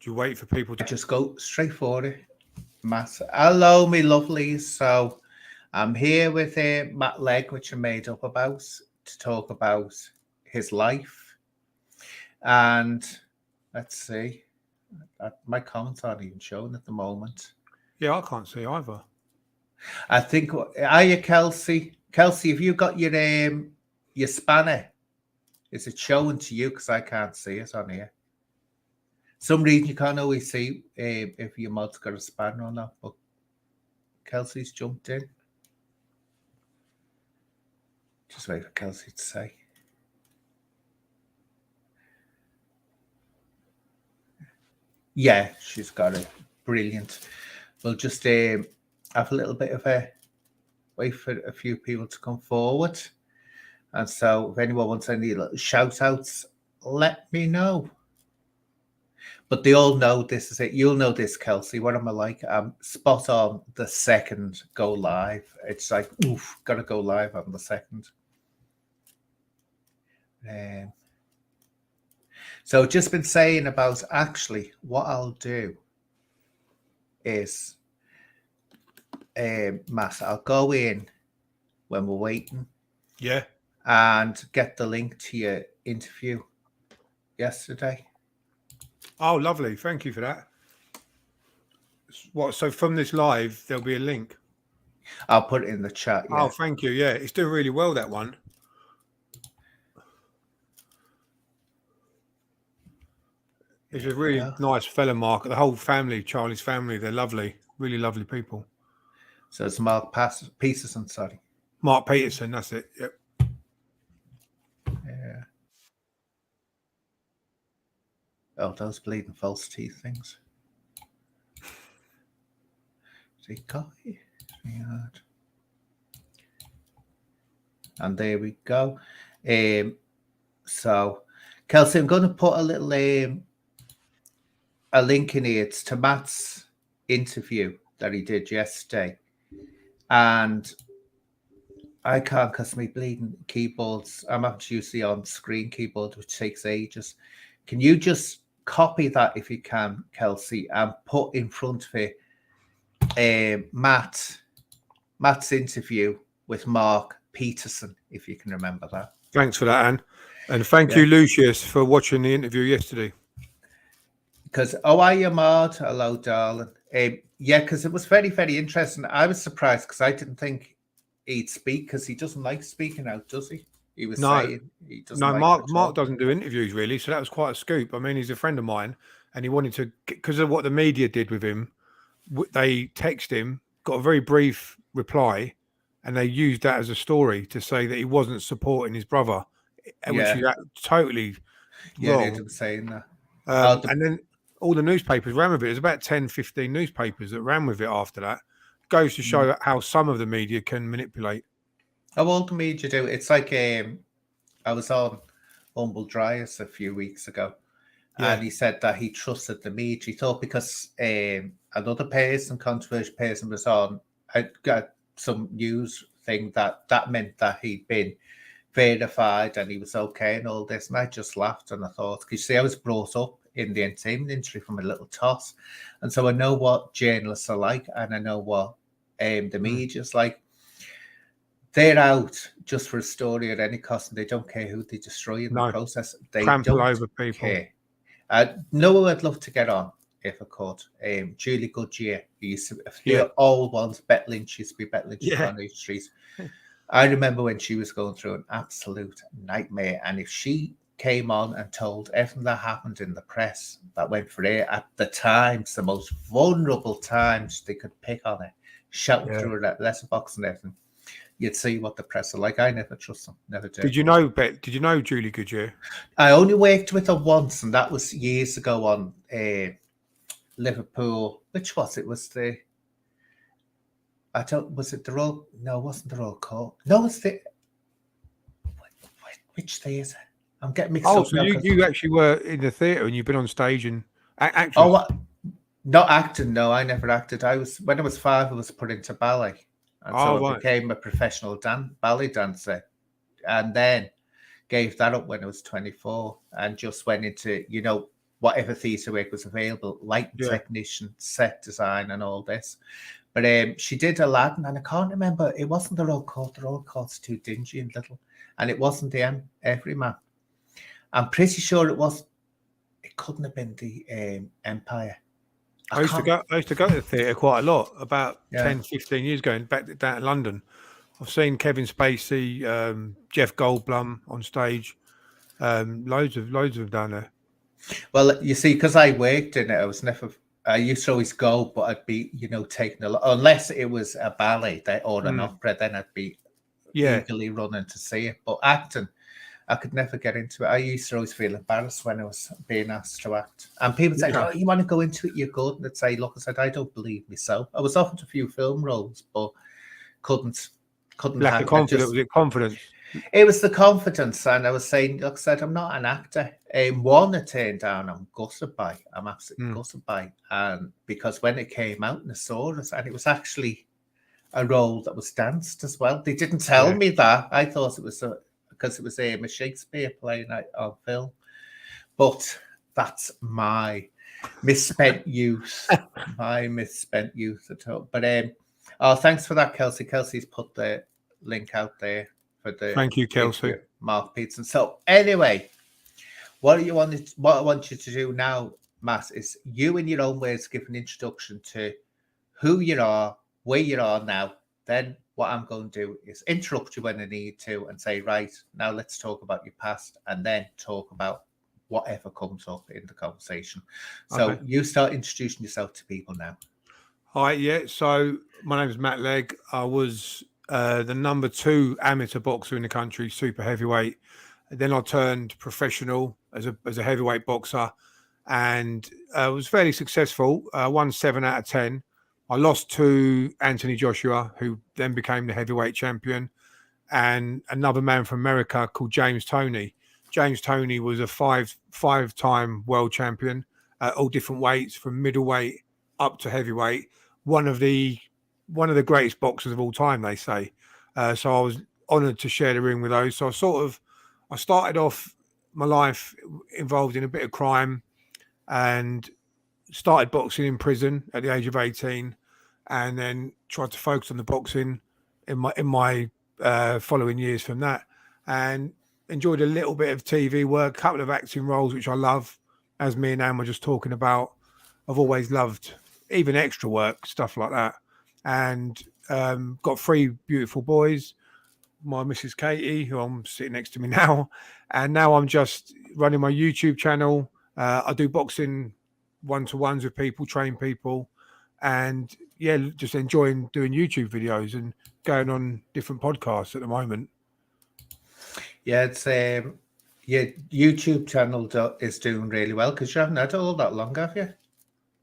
Do you wait for people to just go straight for it, Matt? Hello, me lovelies. So I'm here with Matt Legg, which I made up about to talk about his life. And let's see, my comments aren't even showing at the moment. Yeah, I can't see either. I think, are you Kelsey? Kelsey, have you got your spanner? Is it showing to you? Because I can't see it on here. Some reason you can't always see if your mod's got a spanner or not, but Kelsey's jumped in. Just wait for Kelsey to say. Yeah, she's got it. Brilliant. We'll just have a little bit of a wait for a few people to come forward. And so if anyone wants any little shout outs, let me know. But they all know this is it. You'll know this, Kelsey. What am I like? I'm spot on the second go live. It's like, oof, got to go live on the second. So just been saying about actually what I'll do is, Matt, I'll go in when we're waiting. Yeah. And get the link to your interview yesterday. Oh, lovely. Thank you for that. What? So from this live, there'll be a link. I'll put it in the chat. Yeah. Oh, thank you. Yeah, it's doing really well, that one. He's a really nice fella, Mark. The whole family, Charlie's family, they're lovely. Really lovely people. So it's Mark Peterson, sorry. Mark Peterson, that's it. Yep. Yeah. Oh, those bleeding false teeth things. And there we go. So, Kelsey, I'm going to put a little a link in here. It's to Matt's interview that he did yesterday. And I can't because my bleeding keyboards, I'm having to use the on-screen keyboard, which takes ages. Can you just copy that if you can, Kelsey, and put in front of it Matt's interview with Mark Peterson, if you can remember that. Thanks for that, Anne. And thank you, Lucius, for watching the interview yesterday. Because, are you, Maud? Hello, darling. Yeah, because it was very, very interesting. I was surprised because I didn't think he'd speak because he doesn't like speaking out, does he? He was saying he doesn't. No, like Mark doesn't do interviews really, so that was quite a scoop. I mean, he's a friend of mine, and he wanted to, because of what the media did with him, they texted him, got a very brief reply, and they used that as a story to say that he wasn't supporting his brother, which is totally wrong. They were saying that. And then all the newspapers ran with it. There's about 10, 15 newspapers that ran with it after that. Goes to show how some of the media can manipulate. How all the media do. It's like I was on Humble Dryas a few weeks ago, and he said that he trusted the media. He thought because another person, controversial person, was on, had got some news thing that meant that he'd been verified and he was okay and all this. And I just laughed and I thought, because you see, I was brought up in the entertainment industry from a little toss, and so I know what journalists are like, and I know what the media's like. They're out just for a story at any cost, and they don't care who they destroy in the process. They trample don't over people. Care. No, I'd love to get on if I could. Julie Goodyear, who used to, the old ones, Bet Lynch used to be Bet Lynch on these streets. I remember when she was going through an absolute nightmare, and if she came on and told everything that happened in the press that went for her at the times, the most vulnerable times they could pick on her, shouting through her letterbox and everything, you'd see what the press are like. I never trust them, never did. Did you know Julie Goodyear? I only worked with her once, and that was years ago on Liverpool. Which was it? Was the was it the Royal? No, it wasn't the Royal Court. No, it's the which theatre? I'm getting mixed up. So you actually were in the theatre and you've been on stage and actually. Not acting. No, I never acted. When I was 5, I was put into ballet, and so I became a professional ballet dancer, and then gave that up when I was 24, and just went into whatever theatre work was available, lighting Yeah. technician, set design, and all this. But she did Aladdin, and I can't remember. It wasn't the Royal Court. The Royal Court's too dingy and little, and it wasn't the Everyman. I'm pretty sure it was. It couldn't have been the Empire. I used to go to the theatre quite a lot about Yeah. 10, 15 years ago, back down in London. I've seen Kevin Spacey, Jeff Goldblum on stage, loads of them down there. Well, you see, because I worked in it, I used to always go, but I'd be, taking a lot, unless it was a ballet or an opera, then I'd be eagerly running to see it. But acting, I could never get into it. I used to always feel embarrassed when I was being asked to act. And people say, "Oh, you want to go into it? You're good." And I'd say, "Look," I said, "I don't believe myself." I was offered a few film roles, but couldn't. Lack of confidence. Was it confidence? It was the confidence, and I was saying, "Look," I said, "I'm not an actor." One I turned down. I'm gutted by. I'm absolutely gutted by, and because when it came out and I saw it, and it was actually a role that was danced as well. They didn't tell me that. I thought it was because it was a Shakespeare play on film. But that's my misspent youth. My misspent youth at all. But thanks for that, Kelsey. Kelsey's put the link out there for the thank you, Kelsey. Mark Peterson. So anyway, what I want you to do now, Matt, is you in your own words give an introduction to who you are, where you are now. Then what I'm going to do is interrupt you when I need to and say, right, now let's talk about your past, and then talk about whatever comes up in the conversation. So you start introducing yourself to people now. Hi, so my name is Matt Legg. I was the number 2 amateur boxer in the country, super heavyweight. And then I turned professional as a heavyweight boxer, and was fairly successful. Won 7 out of 10. I lost to Anthony Joshua, who then became the heavyweight champion, and another man from America called James Toney. James Toney was a five-time world champion at all different weights, from middleweight up to heavyweight. One of the greatest boxers of all time, they say. So I was honoured to share the ring with those. So I started off my life involved in a bit of crime, and started boxing in prison at the age of 18, and then tried to focus on the boxing in my following years from that, and enjoyed a little bit of TV work, a couple of acting roles, which I love, as me and Anne were just talking about. I've always loved even extra work, stuff like that, and got 3 beautiful boys. My Mrs. Katie, who I'm sitting next to me now, and now I'm just running my YouTube channel. I do boxing one-to-ones with people, train people, and just enjoying doing YouTube videos and going on different podcasts at the moment. Yeah, it's your YouTube channel is doing really well, because you haven't had it all that long, have you?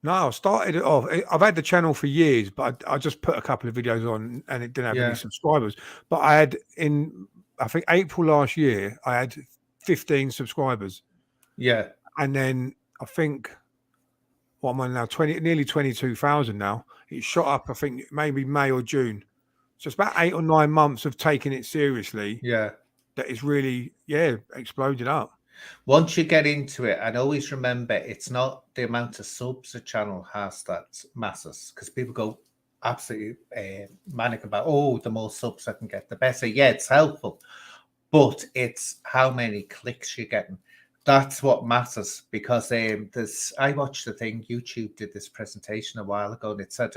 No, I started it off. I've had the channel for years, but I just put a couple of videos on, and it didn't have any subscribers. But I had I think April last year, I had 15 subscribers. Yeah, and then I think, what am I now? Nearly 22,000 now. It shot up, I think, maybe May or June. So it's about 8 or 9 months of taking it seriously. Yeah. That is really, exploded up. Once you get into it, and always remember, it's not the amount of subs a channel has that matters, because people go absolutely manic about, the more subs I can get, the better. Yeah, it's helpful, but it's how many clicks you're getting. That's what matters, because I watched the thing, YouTube did this presentation a while ago, and it said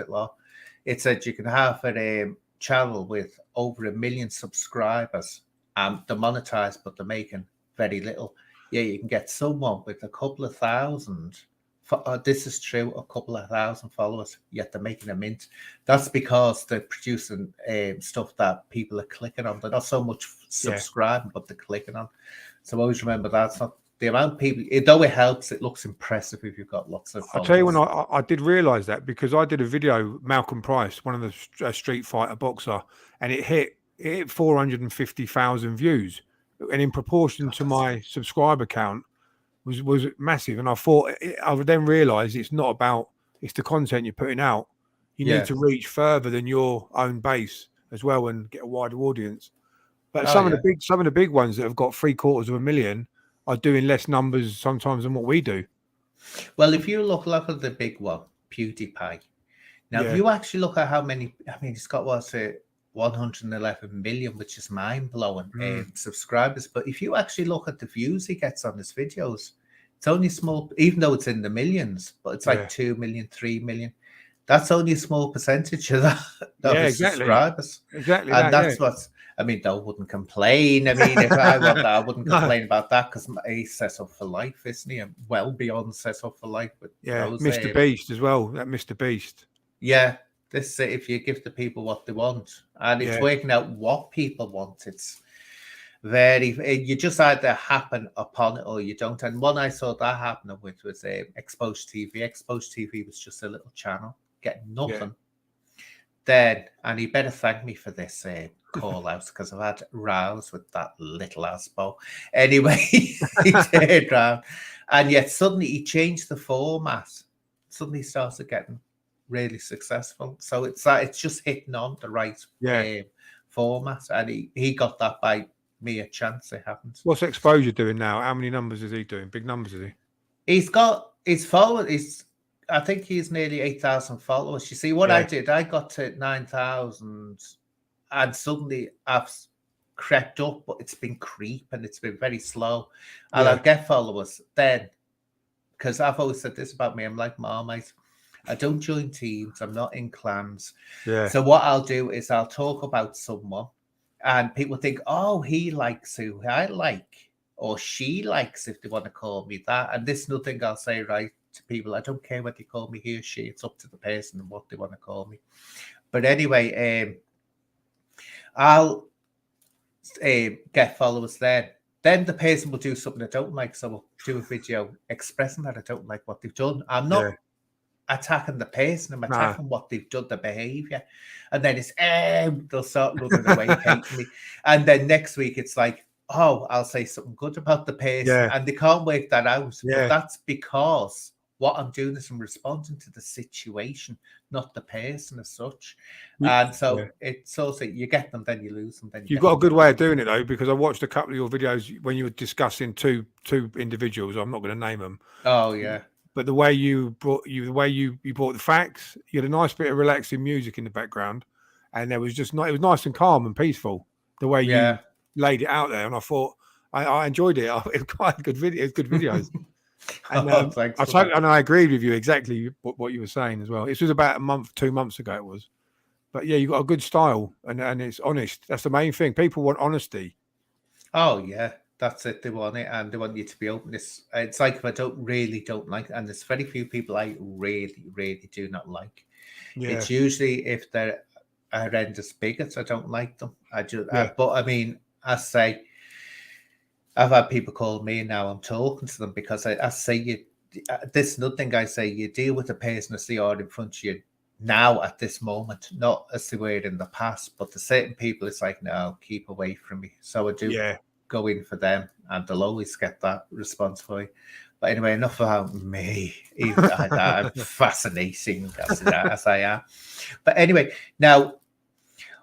you can have a channel with over 1 million subscribers, and they're monetized, but they're making very little. Yeah, you can get someone with a couple of thousand. This is true, a couple of thousand followers, yet they're making a mint. That's because they're producing stuff that people are clicking on. They're not so much subscribing, but they're clicking on. So always remember that's not the amount of people. Though it helps, it looks impressive if you've got lots of followers. I'll tell you when I did realise that, because I did a video, Malcolm Price, one of the street fighter boxer, and it hit 450,000 views, and in proportion to my subscriber count was massive. And I would then realise it's the content you're putting out. You need to reach further than your own base as well and get a wider audience. But some of the big ones that have got 750,000 are doing less numbers sometimes than what we do. Well, if you look at the big one, PewDiePie. Now, if Yeah, you actually look at how many, I mean, he's got what's it, 111 million, which is mind blowing mm, subscribers. But if you actually look at the views he gets on his videos, it's only small, even though it's in the millions, but it's like yeah, 2 million, 3 million. That's only a small percentage of that of yeah, his exactly, subscribers. exactly And that. Yeah, that's what's, I mean, I wouldn't complain. I mean, if I want that, I wouldn't no, complain about that because he's set up for life, isn't he? And well beyond set up for life with yeah, those. Mr. Beast as well. That Mr. Beast. Yeah, this if you give the people what they want, and it's Yeah, working out what people want. It's very you just either happen upon it or you don't. And one I saw that happening with was Exposed TV. Exposed TV was just a little channel getting yeah, nothing. Then, and he better thank me for this call out because I've had rows with that little asbo. Anyway, he turned round, and yet suddenly he changed the format. Suddenly he started getting really successful. So it's just hitting on the right yeah. format, and he got that by mere chance. It happened. What's Exposure doing now? How many numbers is he doing? Big numbers, is he? He's got his followers. I think he's nearly 8,000 followers. You see, what I Yeah, did, I got to 9,000, and suddenly I've crept up, but it's been creeping. It's been very slow, and yeah, I'll get followers then because I've always said this about me. I'm like Marmite. I don't join teams. I'm not in clans. yeah, So what I'll do is I'll talk about someone, and people think, "Oh, he likes who I like, or she likes, if they want to call me that." And this nothing I'll say right to people. I don't care what they call me, he or she. It's up to the person and what they want to call me. But anyway, I'll get followers then. Then the person will do something I don't like, so I'll do a video expressing that I don't like what they've done. I'm yeah. not attacking the person, I'm Nah, attacking what they've done, the behavior. And then it's they'll start running away, hating me. And then next week it's like, oh, I'll say something good about the person. yeah, And they can't work that out. But yeah. that's because what I'm doing is I'm responding to the situation, not the person as such. You, And yeah. so it's also you get them, then you lose them, then you You've get got a them, good then you way of lose them. doing it though, because I watched a couple of your videos when you were discussing two individuals. I'm not going to name them, Oh yeah. but the way you brought the facts, you had a nice bit of relaxing music in the background, and there was just not. It was nice and calm and peaceful the way you Yeah. laid it out there, and I thought I enjoyed it. It was quite good video. It's good videos, and Oh, thanks for that. and I agreed with you exactly what you were saying as well. This was about a month, 2 months ago. It was. But yeah, you got a good style and it's honest. That's the main thing. People want honesty. Oh yeah, that's it. They want it, and they want you to be open. It's like if I don't like, and there's very few people I really do not like. Yeah, It's usually if they're horrendous bigots, I don't like them. yeah, But I mean, I say, I've had people call me now. I'm talking to them because I say this is nothing I say. You deal with the person as they are in front of you now at this moment, not as they were in the past. But the certain people, it's like, no, keep away from me. So I do yeah. go in for them, and they'll always get that response for you. But anyway, enough about me. Even I'm fascinating as I am. But anyway, now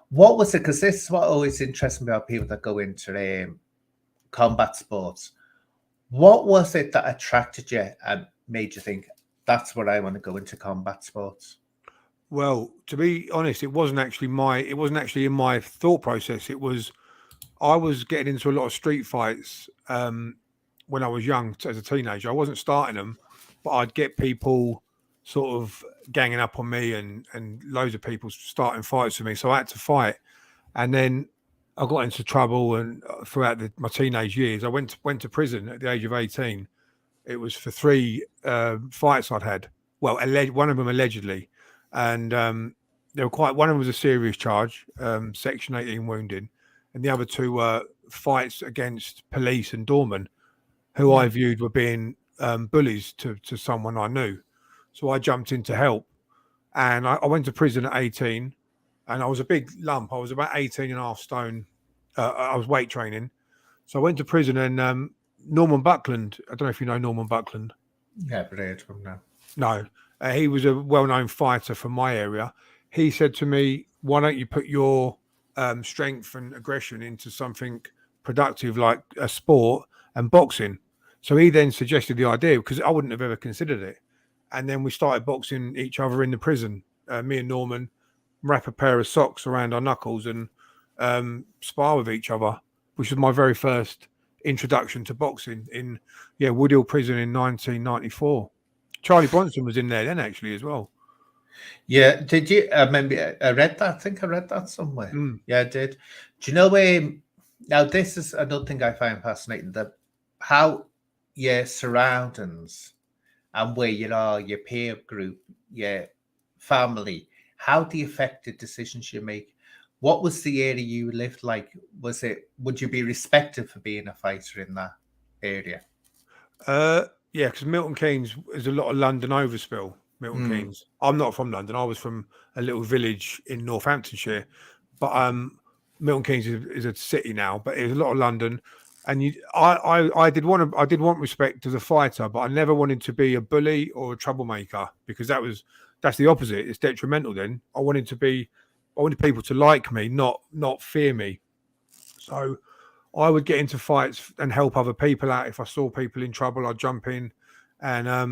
what was it? Because this is what always interests me about people that go into combat sports. What was it that attracted you and made you think that's what I want to go into combat sports? Well, to be honest, it wasn't actually in my thought process. I was getting into a lot of street fights when I was young as a teenager. I wasn't starting them, but I'd get people sort of ganging up on me and loads of people starting fights with me. So I had to fight. And then I got into trouble, and throughout my teenage years, I went to prison at the age of 18. It was for three fights I'd had. Well, one of them allegedly, and they were quite. One of them was a serious charge, Section 18 wounding, and the other two were fights against police and doormen, who I Hmm. viewed were being bullies to someone I knew. So I jumped in to help, and I went to prison at 18, and I was a big lump. I was about 18 and a half stone. I was weight training. So I went to prison, and Norman Buckland, I don't know if you know Norman Buckland. Yeah, but heard from now. No, he was a well-known fighter from my area. He said to me, "Why don't you put your strength and aggression into something productive like a sport and boxing?" So he then suggested the idea because I wouldn't have ever considered it. And then we started boxing each other in the prison. Me and Norman wrap a pair of socks around our knuckles and spar with each other, which was my very first introduction to boxing in Woodhill Prison in 1994. Charlie Bronson was in there then actually as well. Yeah, did you? I remember I read that. I think I read that somewhere. Mm. Yeah, I did. Do you know? Now this is another thing I find fascinating: that how your surroundings and where you are, your peer group, your family, how they affect the decisions you make. What was the area you lived like? Would you be respected for being a fighter in that area? Yeah, because Milton Keynes is a lot of London overspill. Milton Mm, Keynes. I'm not from London. I was from a little village in Northamptonshire, but Milton Keynes is a city now. But it was a lot of London, and I did want respect as a fighter, but I never wanted to be a bully or a troublemaker because that's the opposite. It's detrimental. Then I wanted people to like me, not fear me. So I would get into fights and help other people out. If I saw people in trouble, I'd jump in, and I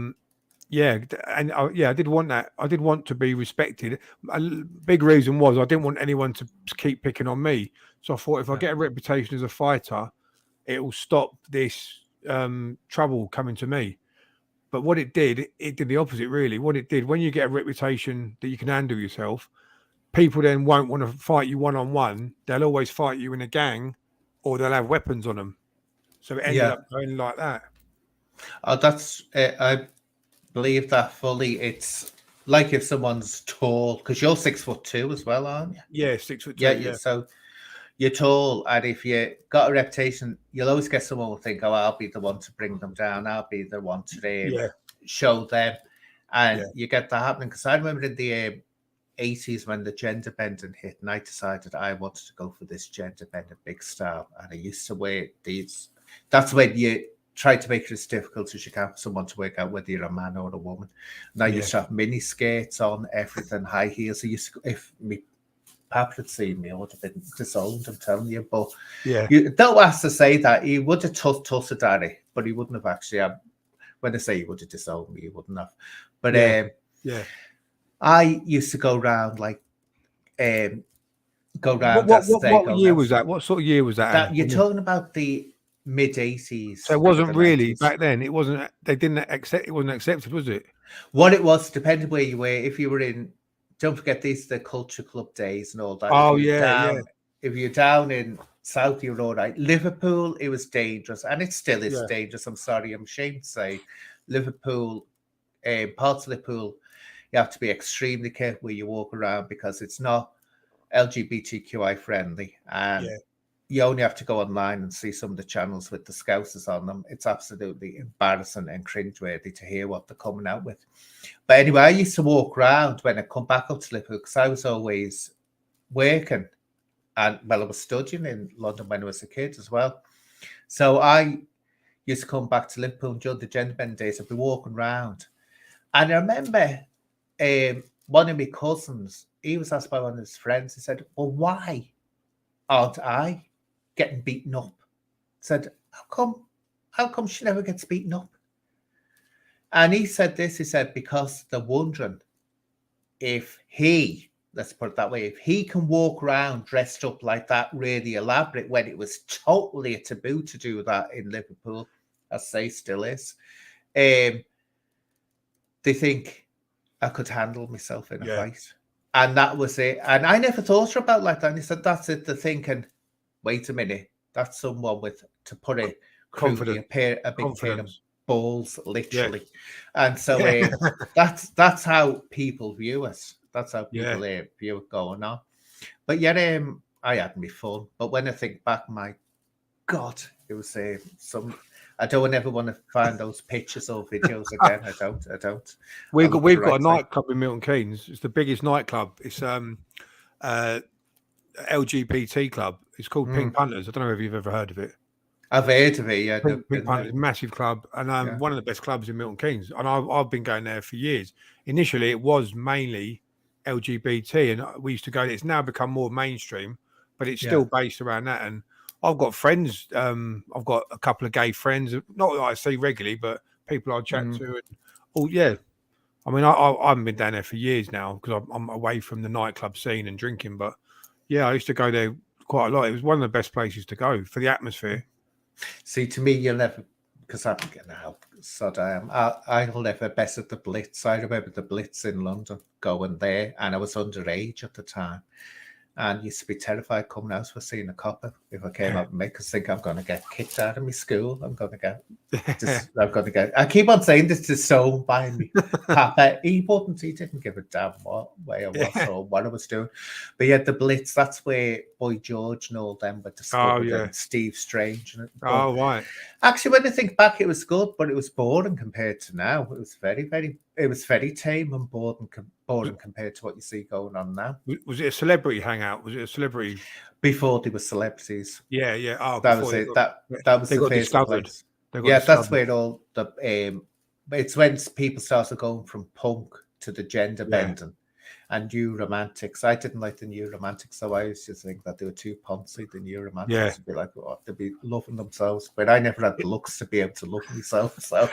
did want that. I did want to be respected. A big reason was I didn't want anyone to keep picking on me. So I thought if I get a reputation as a fighter, it will stop this trouble coming to me. But what it did the opposite. Really, what it did when you get a reputation that you can handle yourself, people then won't want to fight you one on one. They'll always fight you in a gang, or they'll have weapons on them. So it ended yeah. up going like that. Oh, that's I believe that fully. It's like if someone's tall, because you're 6'2" as well, aren't you? Yeah, 6'2". Yeah, Yeah, so you're tall, and if you got a reputation, you'll always get someone who will think, "Oh, I'll be the one to bring them down. I'll be the one to yeah, show them," and yeah, you get that happening. Because I remember in the 80s when the gender bending hit, and I decided I wanted to go for this gender bending big style, and I used to wear these. That's when you try to make it as difficult as you can for someone to work out whether you're a man or a woman. And I yeah, used to have mini skirts on, everything, high heels. I used to, if me Pap had seen me, I would have been disowned, I'm telling you. But yeah, you don't have to say that. He would have tussed at it, but he wouldn't have actually. When I say he would have disowned me, he wouldn't have. But yeah, yeah. I used to go round go What round what as what they what go year now. was that? What sort of year was that, That Anne? you're talking about the mid So 80s it to wasn't the really 90s. back then. It wasn't. They didn't accept. It wasn't accepted, was it? What it was depended where you were. If you were in, don't forget these are the culture club days and all that. Oh yeah, yeah, If you're down in South, you're all right. Liverpool, it was dangerous, and it still is yeah, dangerous. I'm sorry, I'm ashamed to say, Liverpool, parts of Liverpool, you have to be extremely careful where you walk around because it's not LGBTQI friendly, and yeah, you only have to go online and see some of the channels with the scousers on them. It's absolutely embarrassing and cringeworthy to hear what they're coming out with. But anyway, I used to walk around when I come back up to Liverpool because I was always working, and well, I was studying in London when I was a kid as well. So I used to come back to Liverpool during the gender bend days. I'd be walking around, and I remember one of my cousins. He was asked by one of his friends. He said, "Well, why aren't I getting beaten up?" Said, "How come? How come she never gets beaten up?" And he said this. He said, "Because they're wondering if he." Let's put it that way. If he can walk around dressed up like that, really elaborate, when it was totally a taboo to do that in Liverpool, as say still is, they think I could handle myself in a yeah. fight. And that was it. And I never thought about like that. And he said, that's it. They're thinking, wait a minute, that's someone with, to put it crudely, Confident, a big pair of confidence. balls, Yeah, literally. And so yeah, that's how people view us. That's how yeah. people view it going on. But yet, I had me fun. But when I think back, my God, it was some. I don't ever want to find those pictures or videos again. I don't. I look at the We've got right a side. nightclub in Milton Keynes. It's the biggest nightclub. It's LGBT club. It's called Pink Punters. I don't know if you've ever heard of it. I've heard of it. Yeah, Pink, never Pink been there. Punters, massive club, and Yeah, one of the best clubs in Milton Keynes. And I've been going there for years. Initially, it was mainly LGBT, and we used to go there. It's now become more mainstream, but it's yeah. still based around that. And I've got friends. I've got a couple of gay friends, not that I see regularly, but people I chat to. And, oh yeah, I mean, I haven't been down there for years now because I'm away from the nightclub scene and drinking. But yeah, I used to go there quite a lot. It was one of the best places to go for the atmosphere. See, to me, you'll never, because I'm getting out, sod I am. I'll never best at the Blitz. I remember the Blitz in London going there, and I was underage at the time. And used to be terrified coming out for seeing a copper if I came up and make us think I'm going to get kicked out of my school. I'm going to get. I'm going to get. I keep on saying this to so buying me. Papa, he wouldn't. He didn't give a damn what way I was or what I was doing. But yeah, the Blitz. That's where Boy George and all them were discovered, yeah. and Steve Strange. And Oh right. Actually, when I think back, it was good, but it was boring compared to now. It was very tame and boring compared to what you see going on now. Was it a celebrity hangout? Was it a celebrity? Before they were celebrities. Yeah, yeah. Oh, that was it. That was the first discovered. place. Yeah, that's where all the it's when people started going from punk to the gender bending and new romantics. I didn't like the new romantics, so I used to think that they were too poncy. The new romantics would be like, oh, they'd be loving themselves, but I never had the looks to be able to love myself. So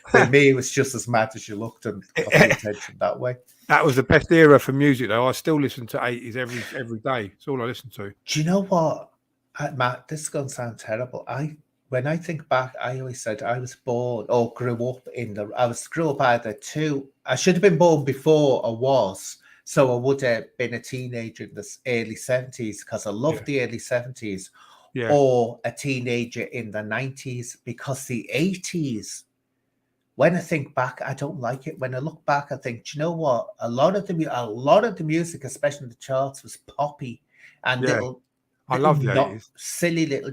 for me, it was just as mad as you looked and got the attention that way. That was the best era for music, though. I still listen to 80s every day. It's all I listen to. Do you know what, Matt? This is going to sound terrible. When I think back, I always said I was born or grew up grew up either two. I should have been born before I was, so I would have been a teenager in the early 70s because I loved the early 70s, or a teenager in the 90s because the 80s. When I think back, I don't like it. When I look back, I think, do you know what? A lot of the music, especially the charts, was poppy and little. I love the 80s. Silly little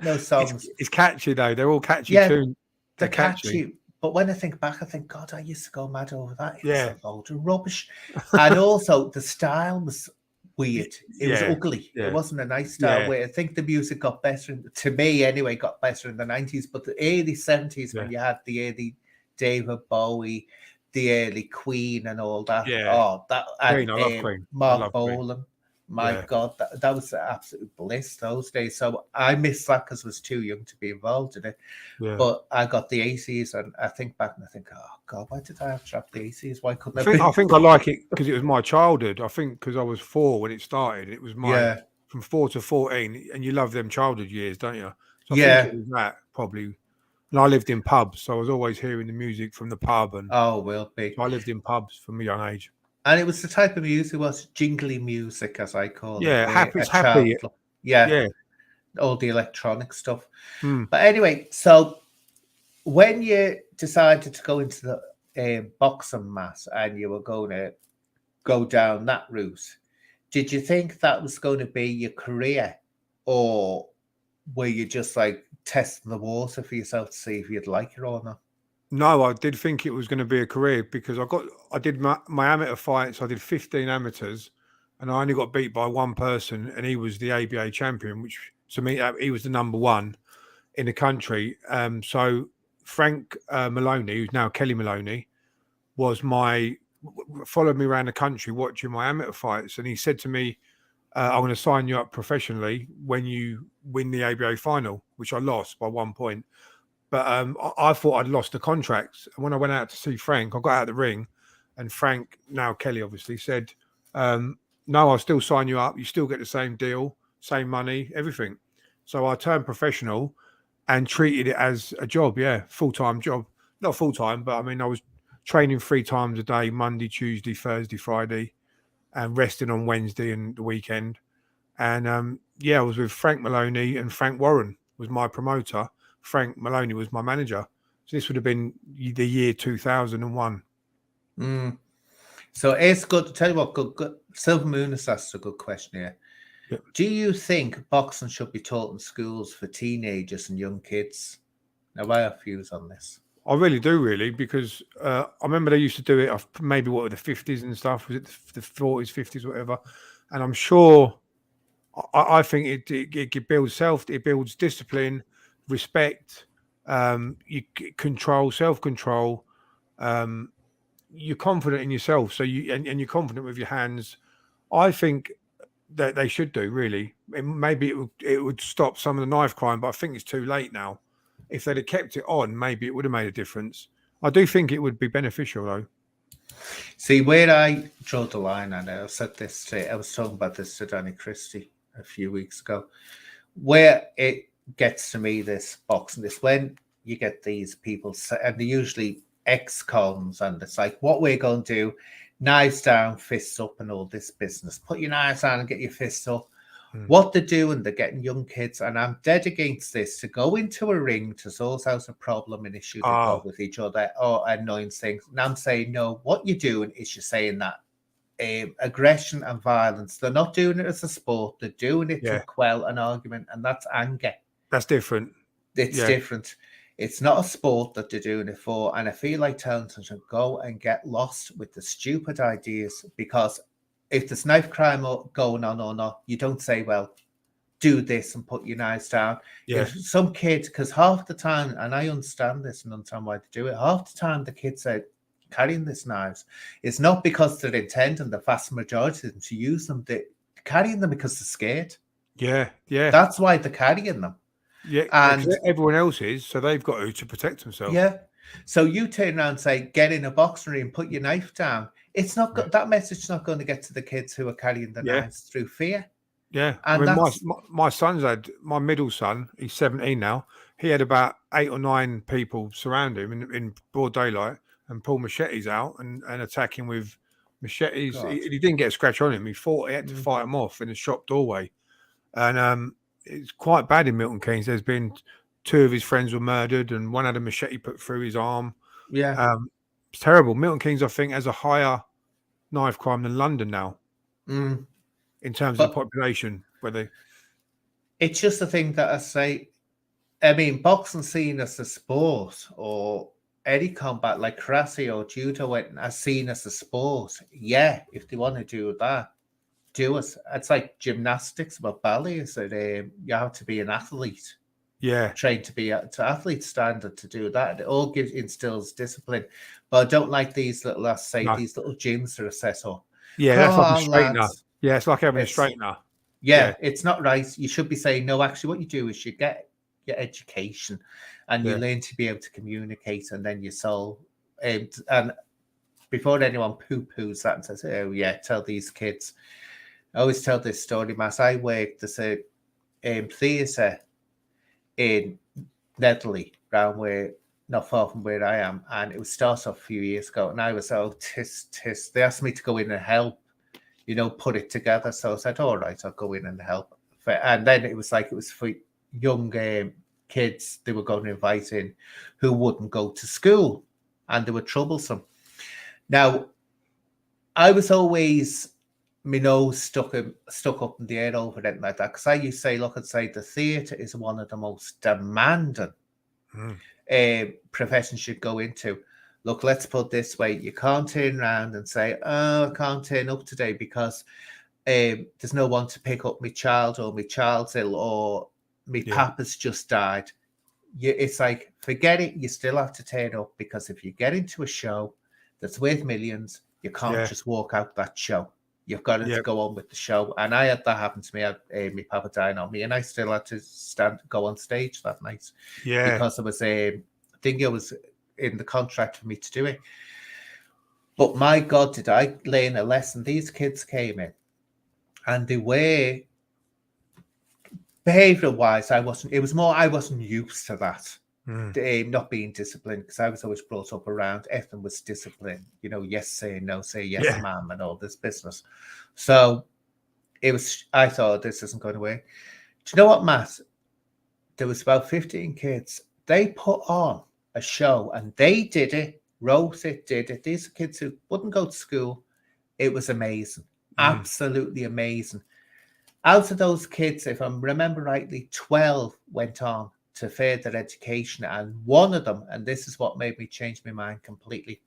no songs. It's catchy though. They're all catchy tunes. They're catchy. But when I think back, I think, God, I used to go mad over that. It was a load of rubbish. And also the style was weird. It was ugly. It wasn't a nice style. Where I think the music got better, to me anyway, got better in the 90s. But the early 70s, when you had the early David Bowie, the early Queen and all that. Queen, I love Queen. Mark Bolan. My God, that was absolute bliss those days. So I missed that because I was too young to be involved in it. Yeah. But I got the 80s, and I think back and I think, oh God, why did I have to have the 80s? Why couldn't I think I like it because it was my childhood. I think because I was 4 when it started. It was my from 4 to 14, and you love them childhood years, don't you? So I think it was that probably. And I lived in pubs, so I was always hearing the music from the pub. And so I lived in pubs from a young age. And it was the type of music, was jingly music, as I call it. Yeah, happy. Yeah, all the electronic stuff. But anyway, so when you decided to go into the boxing mat and you were going to go down that route, did you think that was going to be your career, or were you just like testing the water for yourself to see if you'd like it or not? No, I did think it was going to be a career because I did my amateur fights. I did 15 amateurs, and I only got beat by one person, and he was the ABA champion, which to me he was the number one in the country. So Frank Maloney, who's now Kelly Maloney, followed me around the country watching my amateur fights, and he said to me, "I'm going to sign you up professionally when you win the ABA final," which I lost by 1 point. But I thought I'd lost the contract. And when I went out to see Frank, I got out of the ring, and Frank, now Kelly, obviously said, "No, I'll still sign you up. You still get the same deal, same money, everything." So I turned professional and treated it as a job. Yeah, full-time job. Not full-time, but I mean, I was training 3 times a day, Monday, Tuesday, Thursday, Friday, and resting on Wednesday and the weekend. And I was with Frank Maloney, and Frank Warren was my promoter. Frank Maloney was my manager. So this would have been the year 2001. So it's good. To tell you what, good. Silver Moon has asked a good question here. Yep. Do you think boxing should be taught in schools for teenagers and young kids? Now, I have views on this. I really do, because I remember they used to do it maybe the 50s and stuff. Was it the 40s, 50s, whatever? And I'm sure, I think it builds it builds discipline, respect, self-control. You're confident in yourself, so and you're confident with your hands. I think that they should do. Really, maybe it would stop some of the knife crime, but I think it's too late now. If they'd have kept it on, maybe it would have made a difference. I do think it would be beneficial, though. See, where I draw the line, and I said this to, I was talking about this to Danny Christie a few weeks ago, where it gets to me, this boxing, this when you get these people, and they're usually ex-cons, and it's like, what we're going to do, knives down, fists up, and all this business. Put your knives down and get your fists up. What they're doing, they're getting young kids, and I'm dead against this, to go into a ring to sort out a problem, an issue they've got with each other, or annoying things. And I'm saying, no, what you're doing is you're saying that aggression and violence, they're not doing it as a sport, they're doing it to quell an argument, and that's anger. That's different. It's different. It's not a sport that they're doing it for, and I feel like telling them to go and get lost with the stupid ideas, because if there's knife crime going on or not, you don't say, well, do this and put your knives down. Yeah. If some kids, because half the time, and I understand this and understand why they do it, half the time the kids are carrying these knives, it's not because they're intending, the vast majority of them, to use them. They're carrying them because they're scared. Yeah, yeah. That's why they're carrying them. Yeah, and everyone else is, so they've got to protect themselves. Yeah. So you turn around and say, get in a boxing ring, put your knife down. It's not that message's not going to get to the kids who are carrying the knives through fear. Yeah, and I mean, my son's had, my middle son, he's 17 now. He had about 8 or 9 people surround him in broad daylight and pull machetes out and attack him with machetes. He didn't get a scratch on him. He had to fight him off in the shop doorway. And it's quite bad in Milton Keynes. There's been 2 of his friends were murdered, and one had a machete put through his arm. Yeah. It's terrible. Milton Keynes, I think, has a higher knife crime than London now. In terms of the population, it's just the thing that I say. I mean, boxing seen as a sport, or any combat like karate or judo as seen as a sport. Yeah, if they want to do that, do it. It's like gymnastics, but ballet is that you have to be an athlete. Yeah, trained to be to athlete standard to do that. It all instills discipline. But I don't like these little, these little gyms that are set up. Yeah, that's like a straightener. Yeah, it's like having a straightener. Yeah, it's not right. You should be saying, no, actually what you do is you get your education and you learn to be able to communicate, and then you solve. And before anyone poo-poos that and says, oh yeah, tell these kids. I always tell this story, Matt. I worked as a theatre in Netherley, around where, not far from where I am, and it was started off a few years ago, and I was tis. They asked me to go in and help, put it together. So I said, all right, I'll go in and help. And then it was for young kids they were going to invite in who wouldn't go to school, and they were troublesome. Now, I was always my nose stuck up in the air over anything like that, because I used to say, look, I'd say the theatre is one of the most demanding professions you go into. Look, let's put it this way. You can't turn around and say, oh, I can't turn up today because there's no one to pick up my child, or my child's ill, or my papa's just died. It's like, forget it. You still have to turn up, because if you get into a show that's worth millions, you can't just walk out that show. You've got to go on with the show. And I had that happen to me. I had my papa dying on me, and I still had to go on stage that night. Yeah. Because it was I think it was in the contract for me to do it. But my God, did I learn a lesson. These kids came in, and they were, behavioural wise, I wasn't used to that. Not being disciplined, because I was always brought up around everything was discipline. Yes, say no, say yes, ma'am, and all this business. So it was. I thought, this isn't going to work. Do you know what, Matt? There was about 15 kids. They put on a show, and they did it, wrote it, did it. These are kids who wouldn't go to school. It was amazing, absolutely amazing. Out of those kids, if I remember rightly, 12 went on to further education, and one of them, and this is what made me change my mind completely,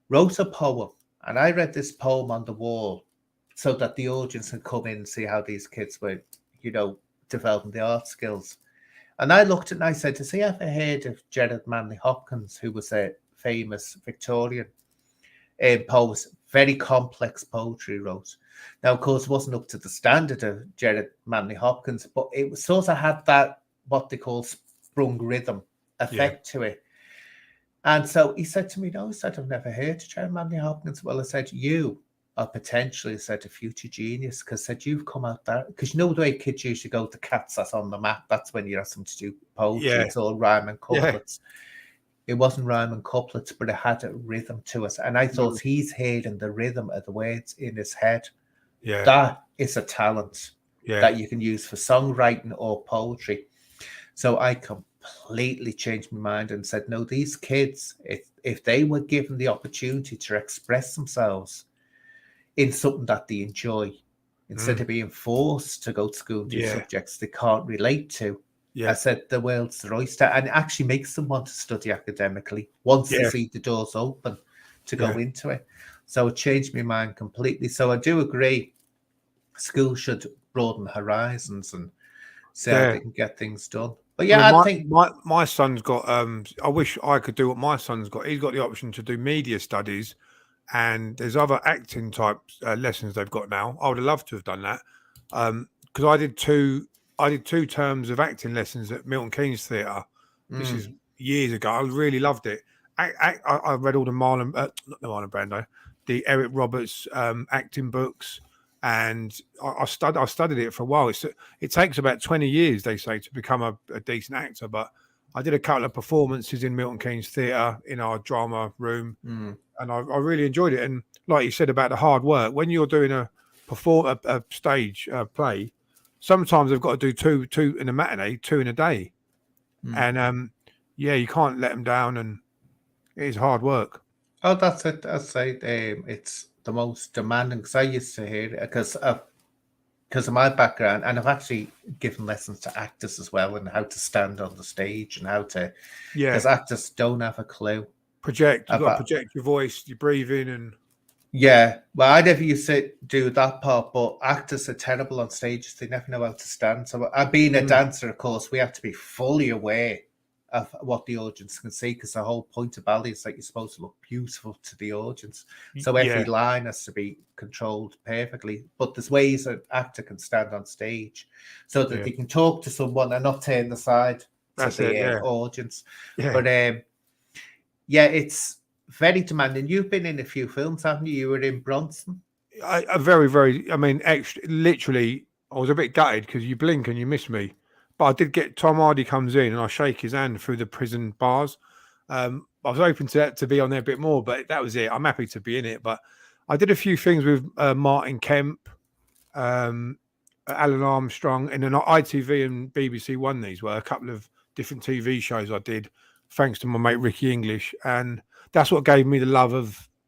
wrote a poem. And I read this poem on the wall so that the audience could come in and see how these kids were, developing the art skills. And I looked at it and I said, has he ever heard of Gerard Manley Hopkins, who was a famous Victorian poet, very complex poetry he wrote. Now, of course, it wasn't up to the standard of Jared Manley Hopkins, but it sort of had that, what they call sprung rhythm effect to it. And so he said to me, no, he said, I've never heard of Jared Manley Hopkins. Well, I said, you are potentially, I said, a future genius, because said, you've come out there, because you know the way kids usually go to cats that's on the map, that's when you ask them to do poetry, it's all rhyme and couplets. It wasn't rhyme and couplets, but it had a rhythm to it. And I thought he's hearing the rhythm of the words in his head. That is a talent that you can use for songwriting or poetry. So I completely changed my mind and said, no, these kids, if they were given the opportunity to express themselves in something that they enjoy, instead of being forced to go to school and do subjects they can't relate to, I said the world's their oyster, and it actually makes them want to study academically once they see the doors open to go into it. So it changed my mind completely. So I do agree, schools should broaden horizons and see how they can get things done. But I think my son's got. I wish I could do what my son's got. He's got the option to do media studies, and there's other acting type lessons they've got now. I would have loved to have done that, because I did two terms of acting lessons at Milton Keynes Theatre. This is years ago. I really loved it. I read all the not the Marlon Brando, the Eric Roberts acting books, and I studied it for a while. It takes about 20 years, they say, to become a decent actor. But I did a couple of performances in Milton Keynes Theatre in our drama room, and I really enjoyed it. And like you said about the hard work, when you're doing a stage play, sometimes they've got to do two in a matinee, 2 in a day, and you can't let them down, and it is hard work. Oh, that's it. I'd say it's the most demanding, because I used to hear it because of my background, and I've actually given lessons to actors as well, and how to stand on the stage and how to, because actors don't have a clue. You've got to project your voice, you breathe in, and well, I never used to do that part, but actors are terrible on stages. They never know how to stand. So being a dancer, of course, we have to be fully aware of what the audience can see, because the whole point of ballet is that you're supposed to look beautiful to the audience. So every line has to be controlled perfectly. But there's ways an actor can stand on stage so that they can talk to someone and not turn aside to the audience. But it's very demanding. You've been in a few films, haven't you? You were in Bronson. Very, very. I mean, literally, I was a bit gutted because you blink and you miss me. But I did get Tom Hardy comes in and I shake his hand through the prison bars. I was hoping to be on there a bit more, but that was it. I'm happy to be in it. But I did a few things with Martin Kemp, Alan Armstrong, and then ITV and BBC One. These were a couple of different TV shows I did, thanks to my mate Ricky English, and that's what gave me the love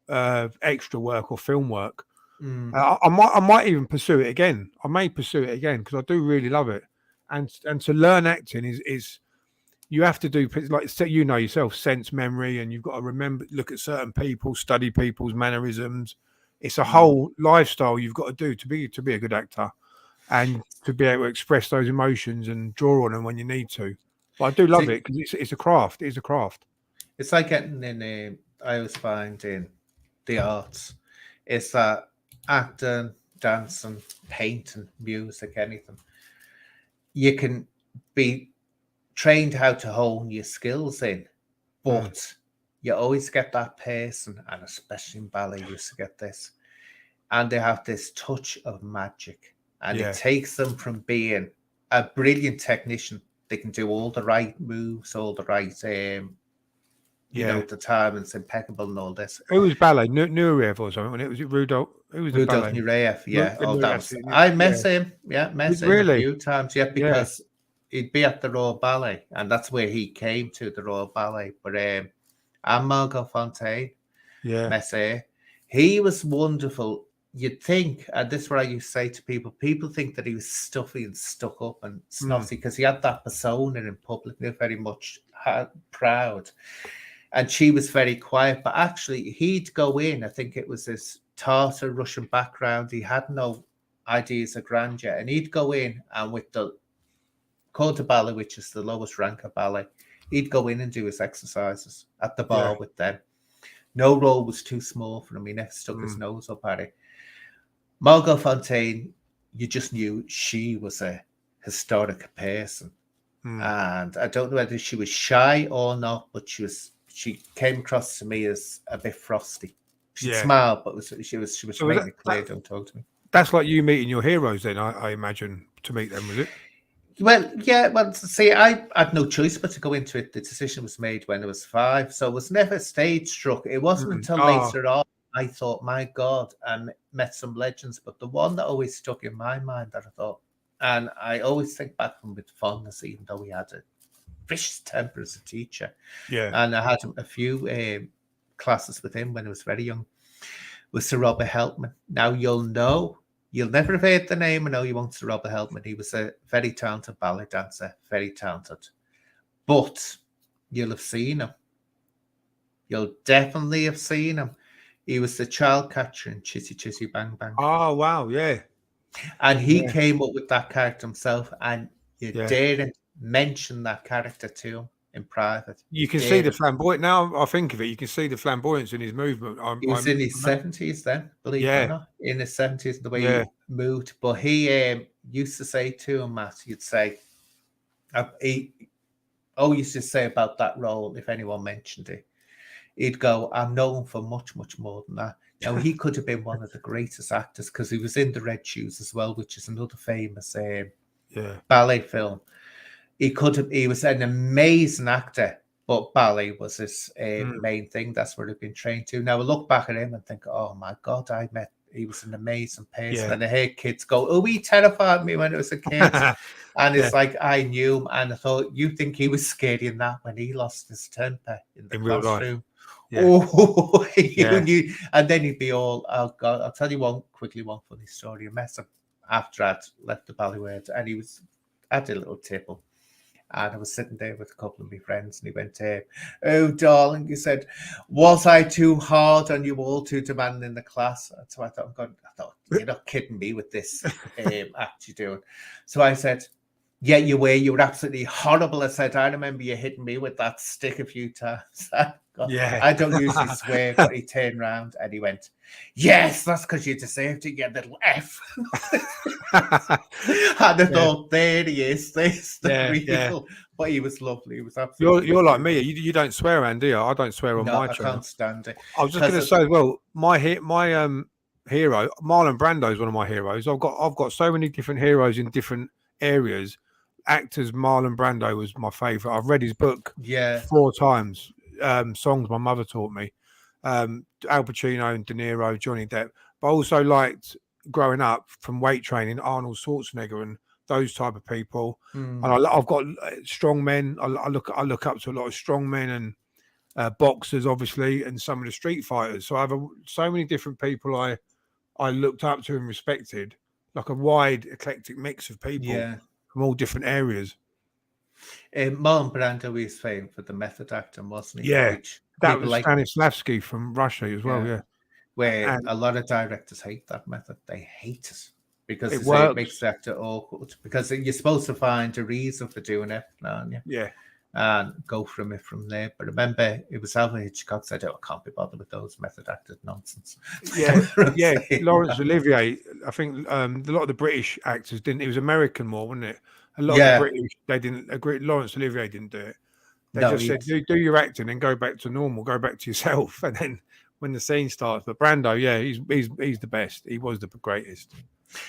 of extra work or film work. I might even pursue it again. I may pursue it again because I do really love it. And to learn acting is you have to do, like you know yourself, sense memory, and you've got to look at certain people, study people's mannerisms. It's a whole lifestyle you've got to do to be a good actor, and to be able to express those emotions and draw on them when you need to. But I do love it because it's a craft. It is a craft. It's like getting in. I always find in the arts, it's that acting, dancing, painting, music, anything. You can be trained how to hone your skills in, but you always get that person, and especially in ballet, you used to get this, and they have this touch of magic, and it takes them from being a brilliant technician. They can do all the right moves, all the right, you know, the timing's impeccable and all this. It was ballet, Nureyev or something. When it was Rudolph, it was Rudolph Nureyev, I met him, met him a few times, because he'd be at the Royal Ballet, and that's where he came to, the Royal Ballet. But and Margot Fonteyn, met her. He was wonderful. You'd think, and this is what I used to say to people think that he was stuffy and stuck up and snotty because he had that persona in public. They're very much proud. And she was very quiet, but actually he'd go in, I think it was this Tartar Russian background. He had no ideas of grandeur. And he'd go in, and with the Corps de Ballet, which is the lowest rank of ballet, he'd go in and do his exercises at the bar with them. No role was too small for him. He never stuck his Mm, nose up at it. Margot Fontaine, you just knew she was a historic person. mm. And I don't know whether she was shy or not, but she came across to me as a bit frosty. She'd Yeah. smile, but she was So was making it clear, don't talk to me. that's like you meeting your heroes then, I imagine, to meet them, was it? Well, yeah, well, see, I had no choice but to go into it. The decision was made when I was 5, so it was never stage struck. It wasn't Mm. until Oh, later on I thought, my God, I met some legends. But the one that always stuck in my mind that I thought, and I always think back from with fondness, even though he had a vicious temper as a teacher, yeah. and I had a few classes with him when I was very young, was Sir Robert Helpman. Now you'll never have heard the name. I know you won't, Sir Robert Helpman. He was a very talented ballet dancer, very talented. But you'll have seen him. You'll definitely have seen him. He was the child catcher in Chitty Chitty Bang Bang. Oh, wow. Yeah. And he Yeah. came up with that character himself. And you Yeah. daren't mention that character to him in private. You can see the Daren't. flamboyant. Now I think of it, you can see the flamboyance in his movement. He was in his 70s then, believe it or Yeah. not. In his 70s, the way Yeah. he moved. But he used to say to him, Matt, he'd say, he used to say about that role, if anyone mentioned it, he'd go, I'm known for much, much more than that. Now, he could have been one of the greatest actors because he was in The Red Shoes as well, which is another famous Yeah. ballet film. He was an amazing actor, but ballet was his main thing. That's what he'd been trained to. Now, I look back at him and think, oh my God, he was an amazing person. Yeah. And I hear kids go, oh, he terrified me when I was a kid. And it's Yeah. like, I knew him. And I thought, you think he was scary in that when he lost his temper in the In real life. classroom? Yeah. Oh, you Yeah. knew. And then he'd be all, oh God, I'll tell you one funny story. I met him after I'd left the ballet world, and I had a little tipple. And I was sitting there with a couple of my friends, and he went, oh, darling, he said, was I too hard on you all, too demanding in the class? And so I thought, you're not kidding me with this act you're doing. So I said, yeah, you were. You were absolutely horrible. I said, I remember you hitting me with that stick a few times. Yeah. I don't usually swear, but he turned around and he went, yes, that's because you deserved it, you little F. And I thought, there he is. There's the real. Yeah. But he was lovely. He was absolutely You're like me. You don't swear, Andy. Do you? I don't swear on No, my I channel. can't stand it. I was just going to say, well, my hero, Marlon Brando is one of my heroes. I've got so many different heroes in different areas. Actors, Marlon Brando was my favorite. I've read his book 4 times. Songs my mother taught me. Al Pacino and De Niro, Johnny Depp. But I also liked growing up from weight training, Arnold Schwarzenegger and those type of people. And I've got strong men. I look up to a lot of strong men and boxers, obviously, and some of the street fighters. So I have so many different people I looked up to and respected, like a wide eclectic mix of people from all different areas. Marlon Brando is famous for the method acting, wasn't he? Yeah, Which that was Stanislavski from Russia as well. Yeah, where a lot of directors hate that method. They hate it because it makes the actor awkward. Because you're supposed to find a reason for doing it, aren't you? Yeah. And go from there. But remember, it was Alfred Hitchcock said, "Oh, I can't be bothered with those method acted nonsense." Yeah, Laurence Olivier. I think a lot of the British actors didn't. It was American more, wasn't it? A lot of the British, they didn't agree. Laurence Olivier didn't do it. They just said, do your acting and go back to normal, go back to yourself, and then when the scene starts. But Brando, yeah, he's the best. He was the greatest.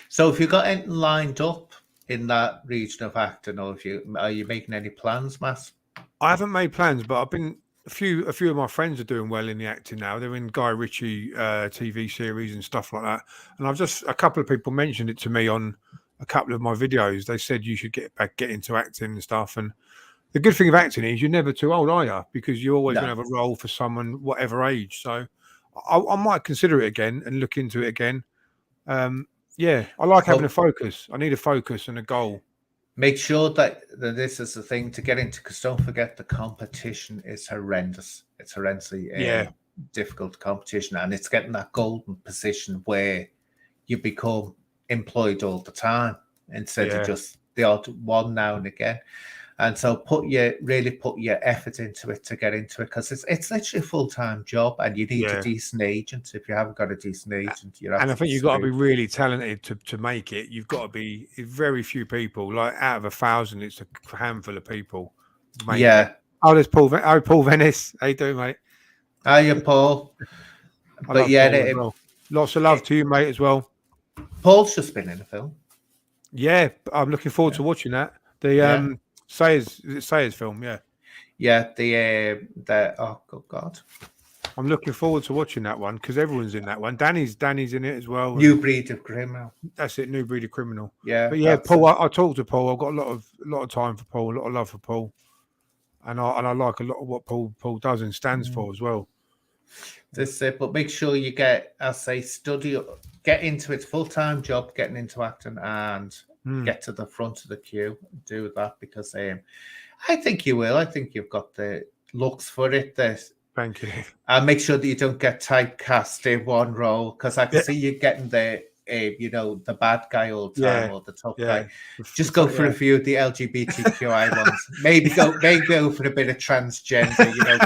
So, if you got anything lined up in that region of acting, or are you making any plans, Matt? I haven't made plans, but I've been a few of my friends are doing well in the acting now. They're in Guy Ritchie TV series and stuff like that. And a couple of people mentioned it to me on a couple of my videos. They said you should get into acting and stuff. And the good thing of acting is you're never too old, are you? Because you're always going to have a role for someone, whatever age. So I might consider it again and look into it again. Yeah, I like having a focus. I need a focus and a goal. Make sure that this is the thing to get into, because don't forget the competition is horrendous. It's horrendously difficult competition, and it's getting that golden position where you become employed all the time instead of just the odd one now and again. And so really put your effort into it to get into it, because it's literally a full-time job, and you need a Yeah. decent agent. If you haven't got a decent agent, you're And I think absolutely you've got to be screwed. really talented to make it. You've got to be very few people. Like out of 1,000, it's a handful of people make it. Yeah. Oh, there's Paul. Paul Venice. How you doing, mate? Hiya, Paul. I But love yeah, Paul as well. Lots of love to you, mate, as well. Paul's just been in a film. Yeah, I'm looking forward Yeah. to watching that. The Sayers film. Yeah, Yeah, the oh good God, I'm looking forward to watching that one because everyone's in that one. Danny's in it as well. New Breed of Criminal. That's it, New Breed of Criminal. Yeah, But yeah, that's Paul, it. I talked to Paul. I've got a lot of time for Paul, a lot of love for Paul, and I like a lot of what Paul does and stands for as well. This it, but make sure you get, I say, get into it, full-time job, getting into acting, and get to the front of the queue. Do that, because I think you will. I think you've got the looks for it. Thank you. And make sure that you don't get typecast in one role, because I can see you getting the bad guy all the time, or the tough guy. Just go for a few of the LGBTQI ones. Maybe go for a bit of transgender.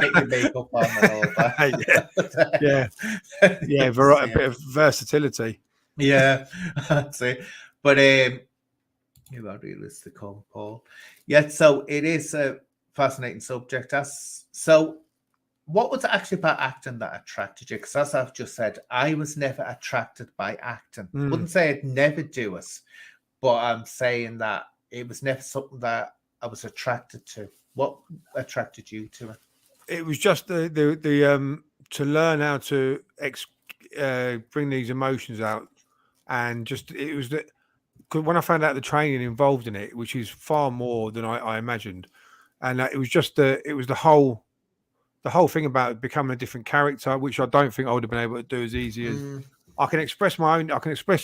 Get your makeup on and all yeah, that. a bit of versatility. Yeah, that's it. But you are realistic, Paul. Yeah, so it is a fascinating subject. So. What was it actually about acting that attracted you? Because as I've just said, I was never attracted by acting. Wouldn't say I'd never do it, but I'm saying that it was never something that I was attracted to. What attracted you to it? It was just the to learn how to bring these emotions out, and just it was that when I found out the training involved in it, which is far more than I imagined, and it was just the whole thing about becoming a different character, which I don't think I would have been able to do as easy as I can express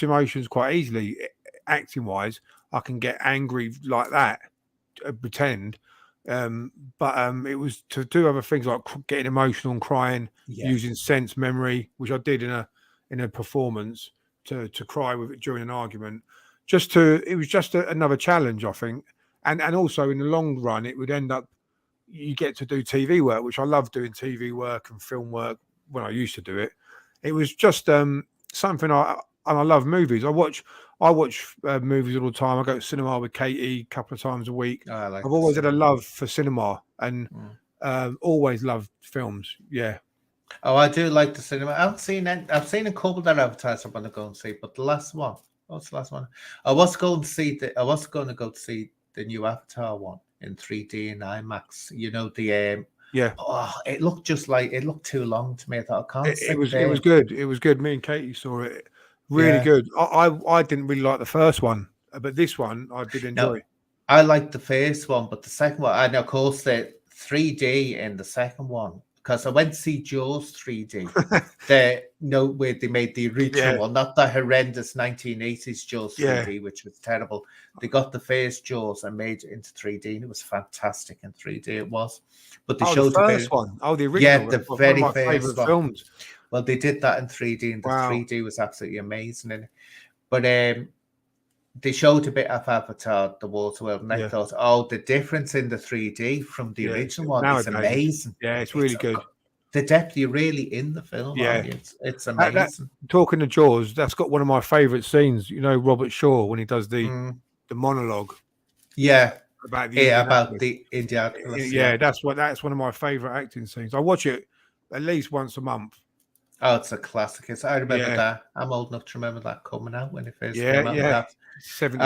emotions quite easily, acting wise. I can get angry like that, pretend. But it was to do other things like getting emotional and crying, using sense memory, which I did in a performance to cry with it during an argument. It was just another challenge, I think, and also in the long run, it would end up. You get to do TV work, which I love doing TV work and film work when I used to do it. It was just something and I love movies. I watch movies all the time. I go to cinema with Katie a couple of times a week. I've always had a love for cinema and always loved films. Yeah. Oh, I do like the cinema. I've seen a couple that advertised I want to go and see, but the last one. What's the last one? I was going to go to see the new Avatar one in 3D and IMAX. It looked too long to me. I thought it was good. It was good. Me and Katie saw it. Really good. I didn't really like the first one, but this one I did enjoy. No, I liked the first one, but the second one, and of course the 3D in the second one, because I went to see Jaws 3D. Where they made the original one, not the horrendous 1980s Jaws 3D, which was terrible. They got the first Jaws and made it into 3D, and it was fantastic in 3D. It was, but they showed the first one. Oh, the original. Yeah, the very one of my first one. films. Well, they did that in 3D, and the 3D was absolutely amazing. But they showed a bit of Avatar, the water world, and I thought, the difference in the 3D from the original one is amazing. Yeah, it's really good. The depth, you're really in the film. Yeah, it's amazing. Talking to Jaws, that's got one of my favourite scenes. Robert Shaw when he does the monologue. Yeah, about the Indianapolis. Yeah, that's one of my favourite acting scenes. I watch it at least once a month. Oh, it's a classic. I remember that. I'm old enough to remember that coming out when it first came out. Yeah, 78.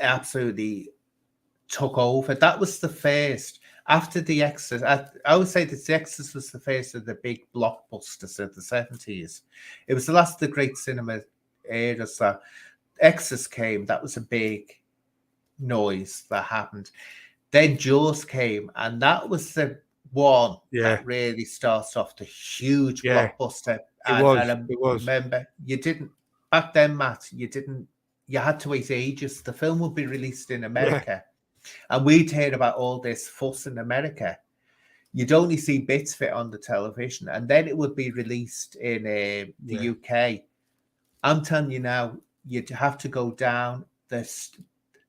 Absolutely took over. That was the first. After The Exorcist, I would say that The Exorcist was the first of the big blockbusters of the 70s. It was the last of the great cinema eras. Exorcist came. That was a big noise that happened. Then Jaws came, and that was the one that really starts off the huge blockbuster. It was. Remember, you didn't back then, Matt. You had to wait ages. The film would be released in America, and we'd hear about all this fuss in America. You'd only see bits of it on the television, and then it would be released in the UK. I'm telling you now, you'd have to go down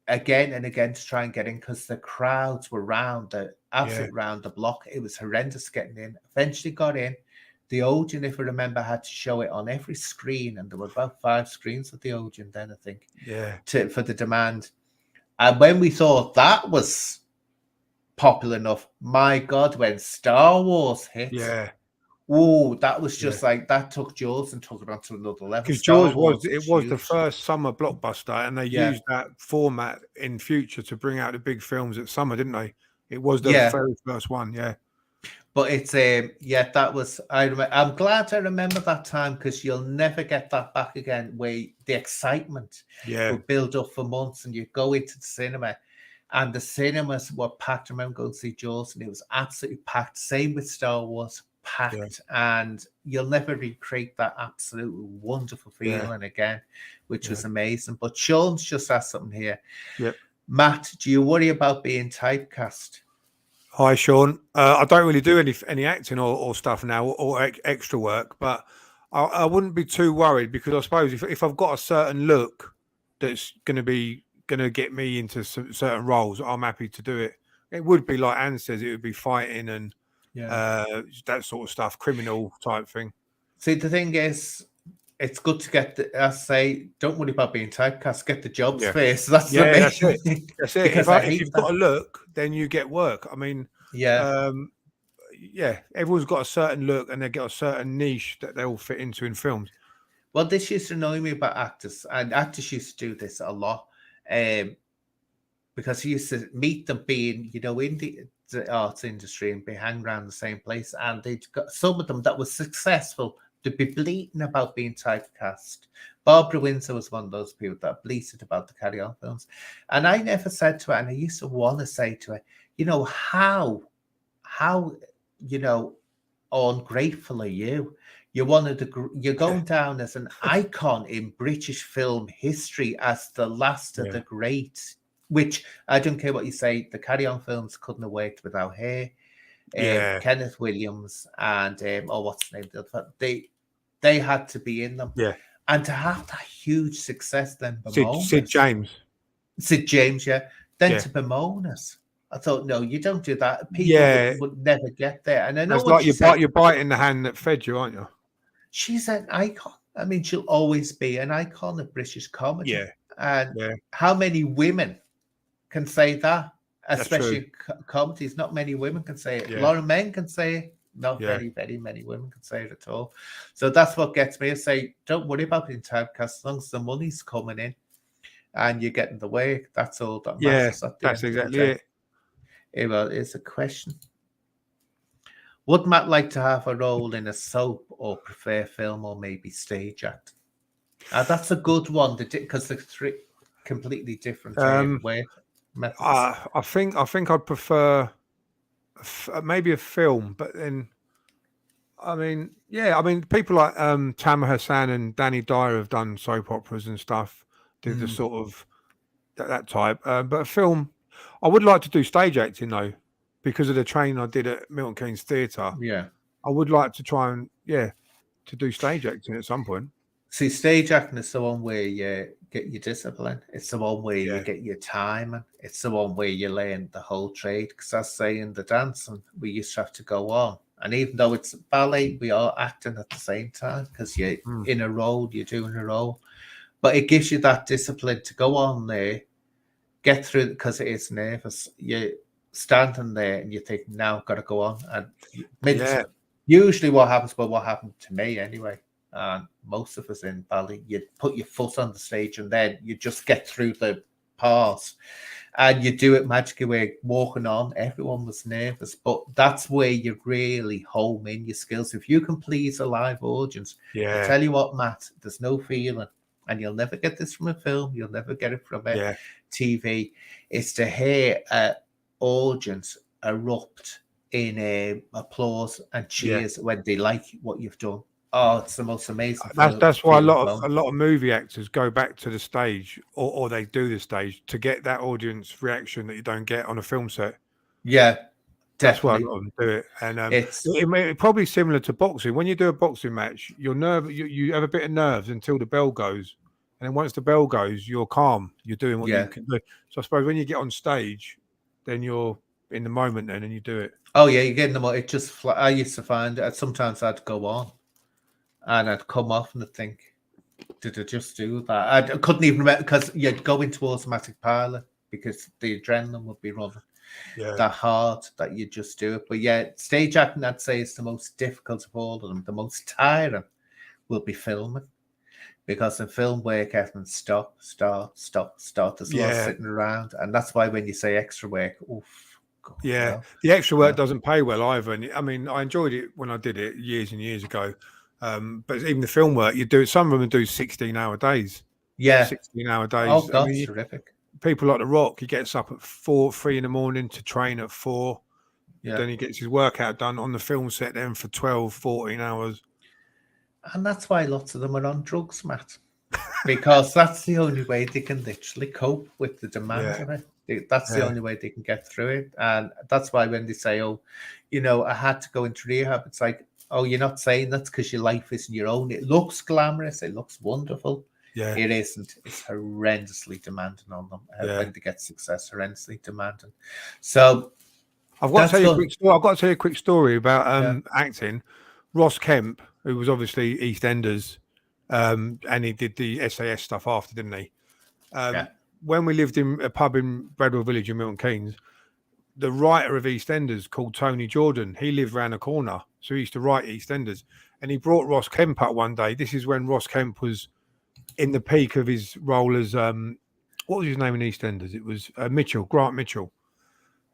again and again to try and get in because the crowds were Yeah. round the block. It was horrendous getting in. Eventually got in. The Odeon, if I remember, had to show it on every screen, and there were about 5 screens of the Odeon then, I think, Yeah. for the demand. And when we thought that was popular enough, my God, when Star Wars hit, Yeah. oh, that was Yeah. just like that took Jaws and took it on to another level. Because Star Jaws Wars it was was the huge. first summer blockbuster, and they Yeah. used that format in future to bring out the big films at summer, didn't they? It was the Yeah. very first one. Yeah. But it's yeah, that was I'm glad I remember that time because you'll never get that back again. Where the excitement Yeah. would build up for months, and you go into the cinema, and the cinemas were packed. I remember going to see Jaws, and it was absolutely packed. Same with Star Wars, packed, and you'll never recreate that absolutely wonderful feeling again, which was amazing. But Sean's just asked something here. Yep. Matt, do you worry about being typecast? Hi, Sean. I don't really do any acting or stuff now or extra work, but I wouldn't be too worried because I suppose if I've got a certain look that's going to get me into certain roles, I'm happy to do it. It would be like Anne says, it would be fighting and that sort of stuff, criminal type thing. See, the thing is, it's good to get I say, don't worry about being typecast. Get the jobs first. That's the main thing. That's it. Because if you've got a look, then you get work. I mean, everyone's got a certain look and they got a certain niche that they all fit into in films. Well, this used to annoy me about actors, and actors used to do this a lot, because you used to meet them being, in the arts industry and be hanging around the same place, and they'd got some of them that was successful. They'd be bleating about being typecast. Barbara Windsor was one of those people that bleated about the Carry On films, and I never said to her, and I used to want to say to her, how ungrateful are you? You're going down as an icon in British film history as the last of the great. Which I don't care what you say, the Carry On films couldn't have worked without her. Kenneth Williams and what's the name? They had to be in them. Yeah. And to have that huge success, then Sid James. Then to bemoan us. I thought, no, you don't do that. People would never get there. And I know it's like you're biting the hand that fed you, aren't you? She's an icon. I mean, she'll always be an icon of British comedy. Yeah. And how many women can say that? Especially in comedies. Not many women can say it. A lot of men can say it. Not very, very many women can say it at all. So that's what gets me. I say, don't worry about being typecast as long as the money's coming in and you're getting the work. That's all that matters. Yeah, that's exactly it. Well, it's a question. Would Matt like to have a role in a soap or prefer film or maybe stage act? That's a good one because they're 3 completely different way methods. I think I'd prefer maybe a film, but then people like Tamer Hassan and Danny Dyer have done soap operas and stuff. Do the sort of that type, but a film. I would like to do stage acting though, because of the training I did at Milton Keynes Theatre. Yeah, I would like to try and to do stage acting at some point. See, stage acting is the one where you get your discipline. It's the one where you get your time. It's the one where you learn the whole trade. Because I say in the dancing, we used to have to go on. And even though it's ballet, we are acting at the same time because you're in a role, you're doing a role. But it gives you that discipline to go on there, get through it because it is nervous. You're standing there and you think, now I've got to go on. And usually what happens, but what happened to me anyway, and most of us in ballet, you put your foot on the stage and then you just get through the parts and you do it magically where walking on. Everyone was nervous, but that's where you really home in your skills. If you can please a live audience, I tell you what, Matt, there's no feeling, and you'll never get this from a film, you'll never get it from a TV. It's to hear an audience erupt in applause and cheers when they like what you've done. Oh, it's the most amazing. That's why a lot of movie actors go back to the stage, or they do the stage to get that audience reaction that you don't get on a film set. Yeah, definitely. That's why a lot of them do it, and it's probably similar to boxing. When you do a boxing match, you're nervous. You have a bit of nerves until the bell goes, and then once the bell goes, you're calm. You're doing what you Yeah. can do. So I suppose when you get on stage, then you're in the moment, then, and you do it. Oh yeah, you're getting them. It just. I used to find sometimes I'd go on and I'd come off and I'd think, did I just do that? I couldn't even remember because you'd go into automatic pilot because the adrenaline would be running Yeah, that hard that you just do it. But yeah, stage acting, I'd say, is the most difficult of all of them. The most tiring will be filming because in film work, everything stop, start, stop, start. There's a lot of yeah, sitting around, and that's why when you say extra work, oof, God, yeah. no, The extra work no. doesn't pay well either. And I mean, I enjoyed it when I did it years and years ago. But even the film work, you do. Some of them do 16-hour days. Yeah. 16-hour Oh days. I God, it's mean, terrific. people like The Rock, he gets up at 3 in the morning to train at 4. Yeah. Then he gets his workout done on the film set then for 12, 14 hours. And that's why lots of them are on drugs, Matt, because that's the only way they can literally cope with the demand Yeah, of it. That's the yeah, only way they can get through it. And that's why when they say, oh, I had to go into rehab, it's like, oh, you're not saying that's because your life isn't your own. It looks glamorous, it looks wonderful. yeah, It isn't. It's horrendously demanding on them yeah. when they get success, horrendously demanding. So I've got to that's tell you a good. quick story. I've got to tell you a quick story about Yeah. acting. Ross Kemp, who was obviously EastEnders, and he did the SAS stuff after, didn't he? Yeah. When we lived in a pub in Bradwell Village in Milton Keynes, the writer of EastEnders called Tony Jordan, he lived round the corner, so he used to write EastEnders, and he brought Ross Kemp up one day. This is when Ross Kemp was in the peak of his role as what was his name in EastEnders? It was Mitchell, Grant Mitchell,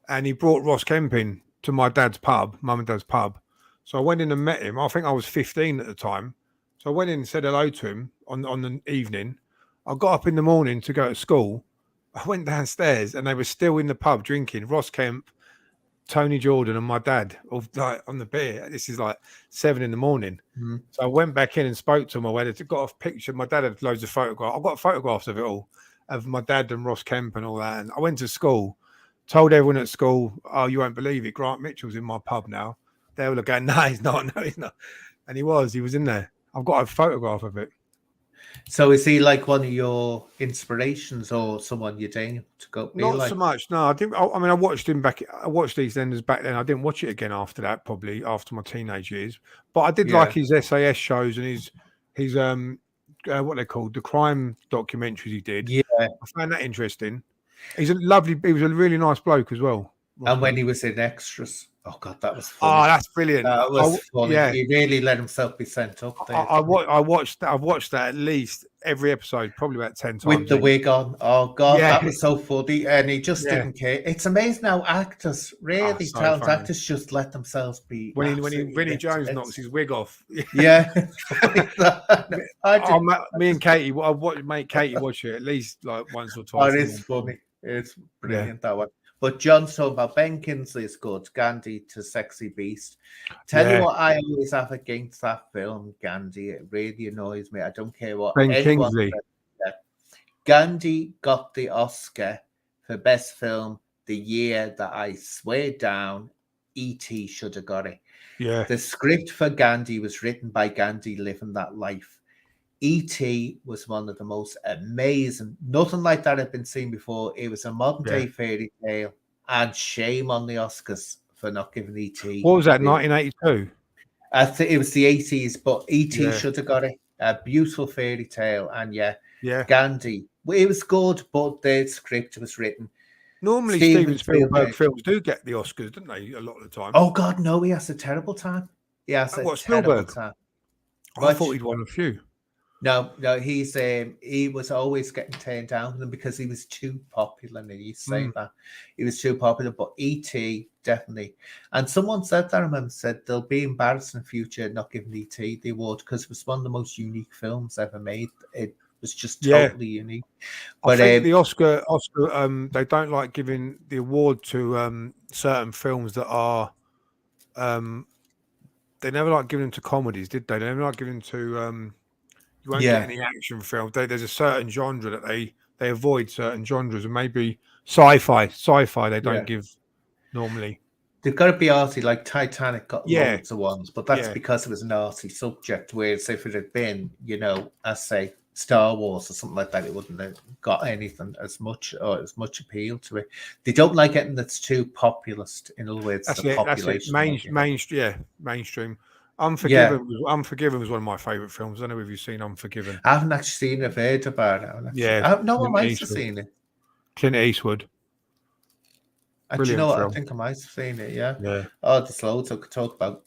and he brought Ross Kemp in to my dad's pub, mum and dad's pub. So I went in and met him. I think I was 15 at the time. So I went in and said hello to him on the evening. I got up in the morning to go to school. I went downstairs and they were still in the pub drinking. Ross Kemp, Tony Jordan, and my dad all like on the beer. This is like 7 in the morning. Mm. So I went back in and spoke to him. I went, got a picture. My dad had loads of photographs. I've got photographs of it all, of my dad and Ross Kemp and all that. And I went to school, told everyone at school, oh, you won't believe it, Grant Mitchell's in my pub now. They were going, no, he's not. No, he's not. And he was in there. I've got a photograph of it. So is he like one of your inspirations or someone you're dating to go be Not like? so much. No, I didn't. I mean, I watched him back. I watched EastEnders back then. I didn't watch it again after that, probably after my teenage years. But I did like Yeah. his SAS shows and his what they called the crime documentaries he did. Yeah. I found that interesting. He was a really nice bloke as well. Ross And when Kemp. he was in extras, oh God, that was Oh, funny. that's brilliant. That was funny. Yeah. He really let himself be sent up there. I've watched that at least every episode, probably about 10 times. With the wig on. Oh God, Yeah. that was so funny. And he just Yeah. didn't care. It's amazing how actors, really so talented funny. actors, just let themselves be. When absolutely Vinnie ripped to Jones bits. knocks his wig off. Yeah. Me and Katie, mate, Katie watch it at least like once or twice. Oh, it is funny. It's brilliant, that one. But John's talking about Ben Kingsley is good. Gandhi to Sexy Beast. Tell you what, I always have against that film, Gandhi. It really annoys me. I don't care what Ben anyone Kingsley. says. Gandhi got the Oscar for Best Film the year that I swear down E.T. should have got it. Yeah. The script for Gandhi was written by Gandhi living that life. E.T. was one of the most amazing, nothing like that had been seen before. It was a modern day fairy tale, and shame on the Oscars for not giving E.T. What was that, 1982? I think it was the 80s, but E.T. should have got it. A beautiful fairy tale, and Gandhi. It was good, but the script was written. Normally, Steven Spielberg films do get the Oscars, don't they? A lot of the time. Oh God, no, he has a terrible time. He has a terrible time. I thought he'd won a few. No, he was always getting turned down because he was too popular. And he say that he was too popular, but E.T. definitely. And someone said that, I remember, said they'll be embarrassed in the future not giving E.T. the award because it was one of the most unique films ever made. It was just totally unique. But I think the Oscar, they don't like giving the award to certain films that are. They never like giving them to comedies, did they? They never like giving them to. You won't get any action films. There's a certain genre that they avoid certain genres, and maybe sci-fi they don't give normally. They've got to be arty, like Titanic got loads of ones, but that's because it was an arty subject. Whereas if it had been, I say, Star Wars or something like that, it wouldn't have got anything as much appeal to it. They don't like anything that's too populist. In other words, That's the it. That's it. population. Mainstream. Yeah, Unforgiven was one of my favourite films. I don't know if you've seen Unforgiven. I haven't actually seen it. I've heard about it. Yeah, No, I Clint might have Eastwood. seen it. Clint Eastwood. Do you know Brilliant what? I film. think I might have seen it. Yeah. Yeah. Oh, there's loads I could talk about.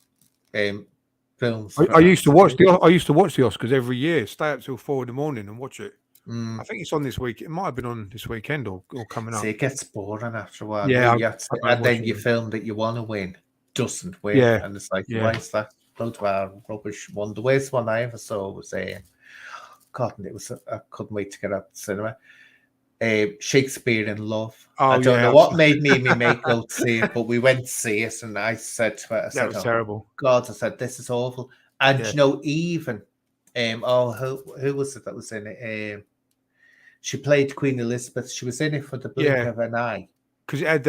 Films. I used to watch the Oscars every year. Stay up till 4 a.m. and watch it. I think it's on this week. It might have been on this weekend or coming up. See, it gets boring after a while. Yeah, and then your film that you want to win doesn't win, Yeah, and it's like, yeah. why is that? Loads of rubbish one. The worst one I ever saw was God, and it was I couldn't wait to get out the cinema. Shakespeare in Love. I don't know what made me and my mate go to see it, but we went to see it, and I said to her, That was terrible. God, I said, this is awful. And you know, even who was it that was in it? She played Queen Elizabeth. She was in it for the blink of an eye. Because it had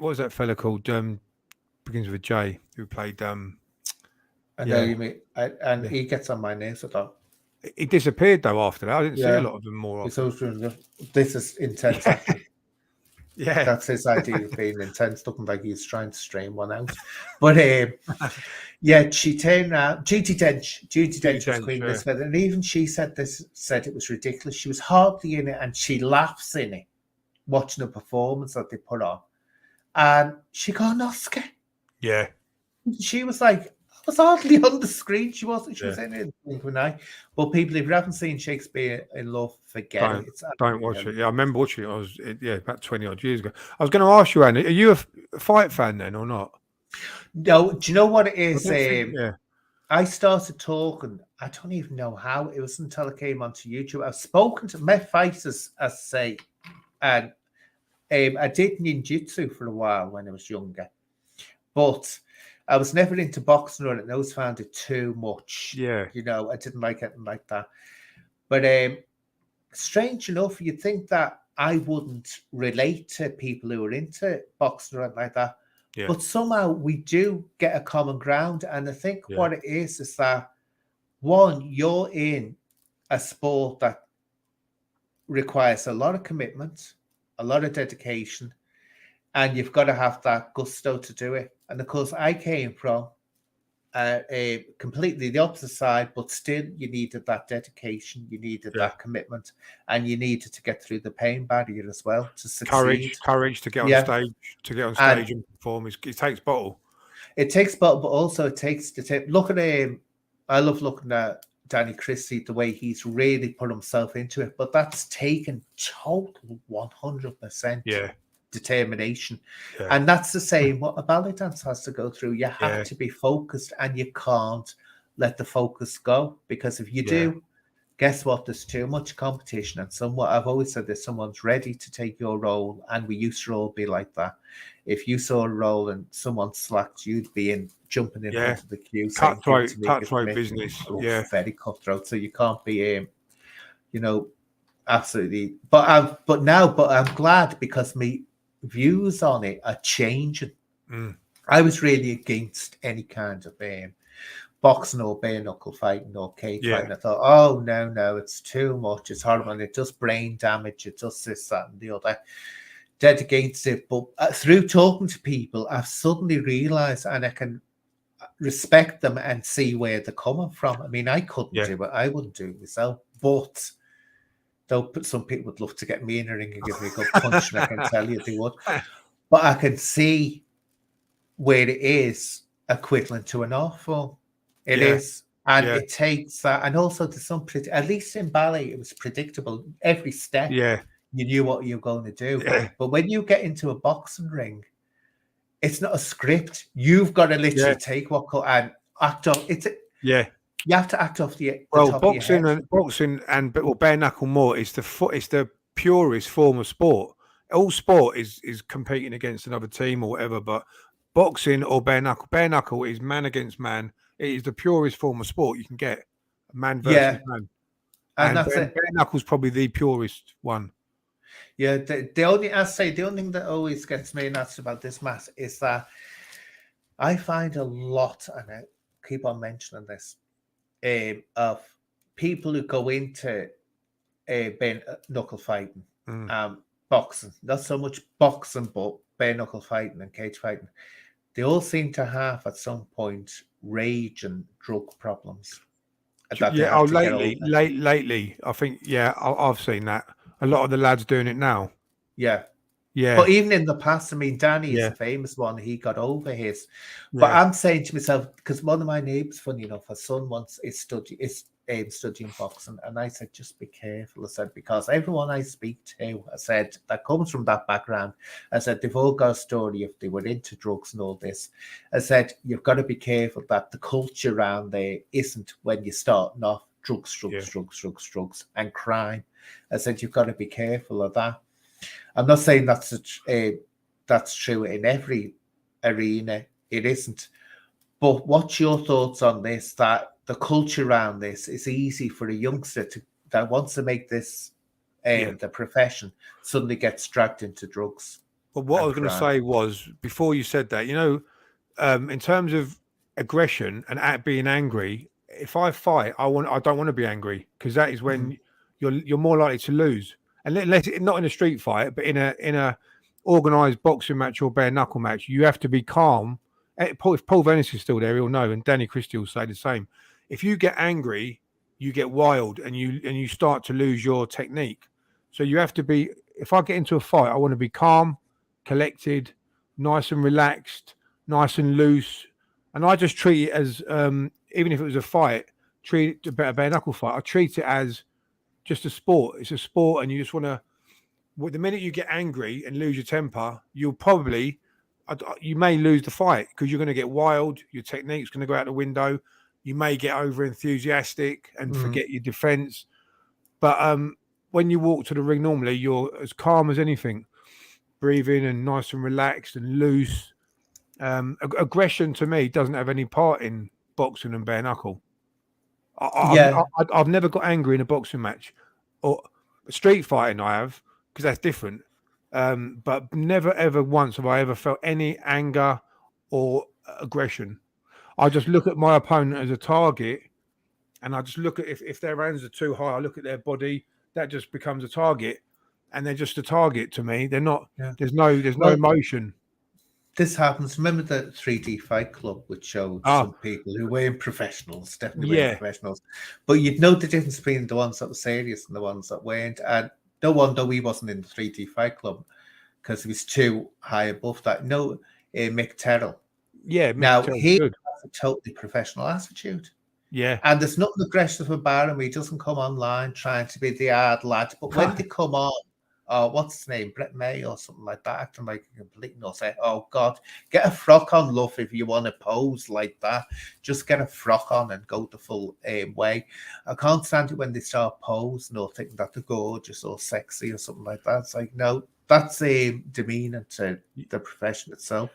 what was that fella called? Begins with a J. Who played? I know you mean, and he gets on my nerves. I thought he disappeared though after that. I didn't see a lot of them more often. This is intense acting. Yeah, that's his idea of being intense. Looking like he's trying to strain one out. But yeah, she turned around. Judi Dench was Queen Elizabeth, and even she said it was ridiculous. She was hardly in it, and she laughs in it, watching a performance that they put on, and she got an Oscar. Yeah, she was like, I was hardly on the screen. She wasn't. She was in it. But people, if you haven't seen Shakespeare in Love, forget it. Don't watch it. Yeah, I remember watching it. I was about 20 odd years ago. I was going to ask you, Andy, are you a fight fan then or not? No. Do you know what it is? Yeah. I started talking. I don't even know how. It wasn't until I came onto YouTube. I've spoken to met fighters, as I say, and I did ninjutsu for a while when I was younger, but I was never into boxing or anything. I always found it too much. Yeah. You know, I didn't like anything like that. But strange enough, you'd think that I wouldn't relate to people who are into boxing or anything like that. Yeah. But somehow we do get a common ground. And I think what it is that, one, you're in a sport that requires a lot of commitment, a lot of dedication, and you've got to have that gusto to do it. And of course, I came from a completely the opposite side, but still you needed that dedication, you needed that commitment, and you needed to get through the pain barrier as well to succeed. Courage to get on stage, and perform. It takes bottle. It takes bottle, but also it takes look at him. I love looking at Danny Christie, the way he's really put himself into it, but that's taken total 100% determination. And that's the same what a ballet dance has to go through. You have to be focused, and you can't let the focus go, because if you do, guess what? There's too much competition, and I've always said this, someone's ready to take your role, and we used to all be like that. If you saw a role and someone slacked, you'd be jumping in front of the queue. Cutthroat business. Very cutthroat. So you can't be absolutely. But I'm glad, because my views on it are changing. I was really against any kind of boxing or bare knuckle fighting or cage fighting. I thought, oh no, it's too much, it's horrible, and it does brain damage, it does this, that, and the other. Dead against it. But through talking to people, I've suddenly realized, and I can respect them and see where they're coming from. I mean, I couldn't do it, I wouldn't do it myself, but some people would love to get me in a ring and give me a good punch, and I can tell you they would. But I can see where it is equivalent to an art form. It is. And it takes that. And also to some, at least in ballet, it was predictable. Every step, you knew what you were going to do. But when you get into a boxing ring, it's not a script. You've got to literally take and act off. You have to act off the top boxing of your head. and bare knuckle more is the purest form of sport. All sport is competing against another team or whatever, but boxing or bare knuckle is man against man. It is the purest form of sport you can get, man versus man. And that's bare knuckle's probably the purest one. Yeah, the only thing that always gets me nuts about this, Matt, is that I find a lot, and I keep on mentioning this, of people who go into knuckle fighting, Mm. boxing. Not so much boxing, but bare knuckle fighting and cage fighting. They all seem to have at some point rage and drug problems that they Yeah. Oh, have to get over. lately, I think. Yeah, I've seen that. A lot of the lads doing it now. Yeah. Yeah. But even in the past, I mean, Danny is Yeah. a famous one. He got over his. But Yeah. I'm saying to myself, because one of my neighbours, funny enough, her son once is studying boxing, and I said, just be careful. I said, because everyone I speak to, I said, that comes from that background. I said, they've all got a story if they were into drugs and all this. I said, you've got to be careful that the culture around there isn't when you're starting off drugs, Yeah. and crime. I said, you've got to be careful of that. I'm not saying that's true in every arena. It isn't. But what's your thoughts on this? That the culture around this is easy for a youngster that wants to make this Yeah. the profession suddenly gets dragged into drugs But what I and was going to crime. say was before you said that, in terms of aggression and at being angry, if I fight, I don't want to be angry because that is when you're more likely to lose. And unless not in a street fight, but in a organized boxing match or bare knuckle match, you have to be calm. If Paul Venice is still there, he'll know, and Danny Christie will say the same. If you get angry, you get wild and you start to lose your technique. So you have to be. If I get into a fight, I want to be calm, collected, nice and relaxed, nice and loose. And I just treat it as, even if it was a fight, treat it a bare knuckle fight. I treat it as just a sport. It's a sport, and you just want to. The minute you get angry and lose your temper, you may lose the fight because you're going to get wild. Your technique's going to go out the window. You may get over enthusiastic and forget your defense. But when you walk to the ring normally, you're as calm as anything, breathing and nice and relaxed and loose. Aggression to me doesn't have any part in boxing and bare knuckle. Yeah, I've never got angry in a boxing match, or street fighting. I have because that's different. But never ever once have I ever felt any anger or aggression. I just look at my opponent as a target, and I just look at if their hands are too high, I look at their body. That just becomes a target, and they're just a target to me. They're not. yeah. There's no Well, emotion. this happens. Remember the 3D Fight Club, which showed Ah, some people who weren't professionals, definitely weren't yeah, professionals. But you'd know the difference between the ones that were serious and the ones that weren't. And no wonder he wasn't in the 3D Fight Club because he was too high above that. No, Mick Terrell. yeah. Mick Now, Tell's he good. has a totally professional attitude. Yeah, And there's nothing aggressive about him. He doesn't come online trying to be the hard lad. But when they come on, what's his name? Brett May or something like that, acting like a complete nut. Say, oh God, get a frock on, love, if you want to pose like that. Just get a frock on and go the full way. I can't stand it when they start posing or thinking that they're gorgeous or sexy or something like that. It's like, no, that's demeaning to the profession itself.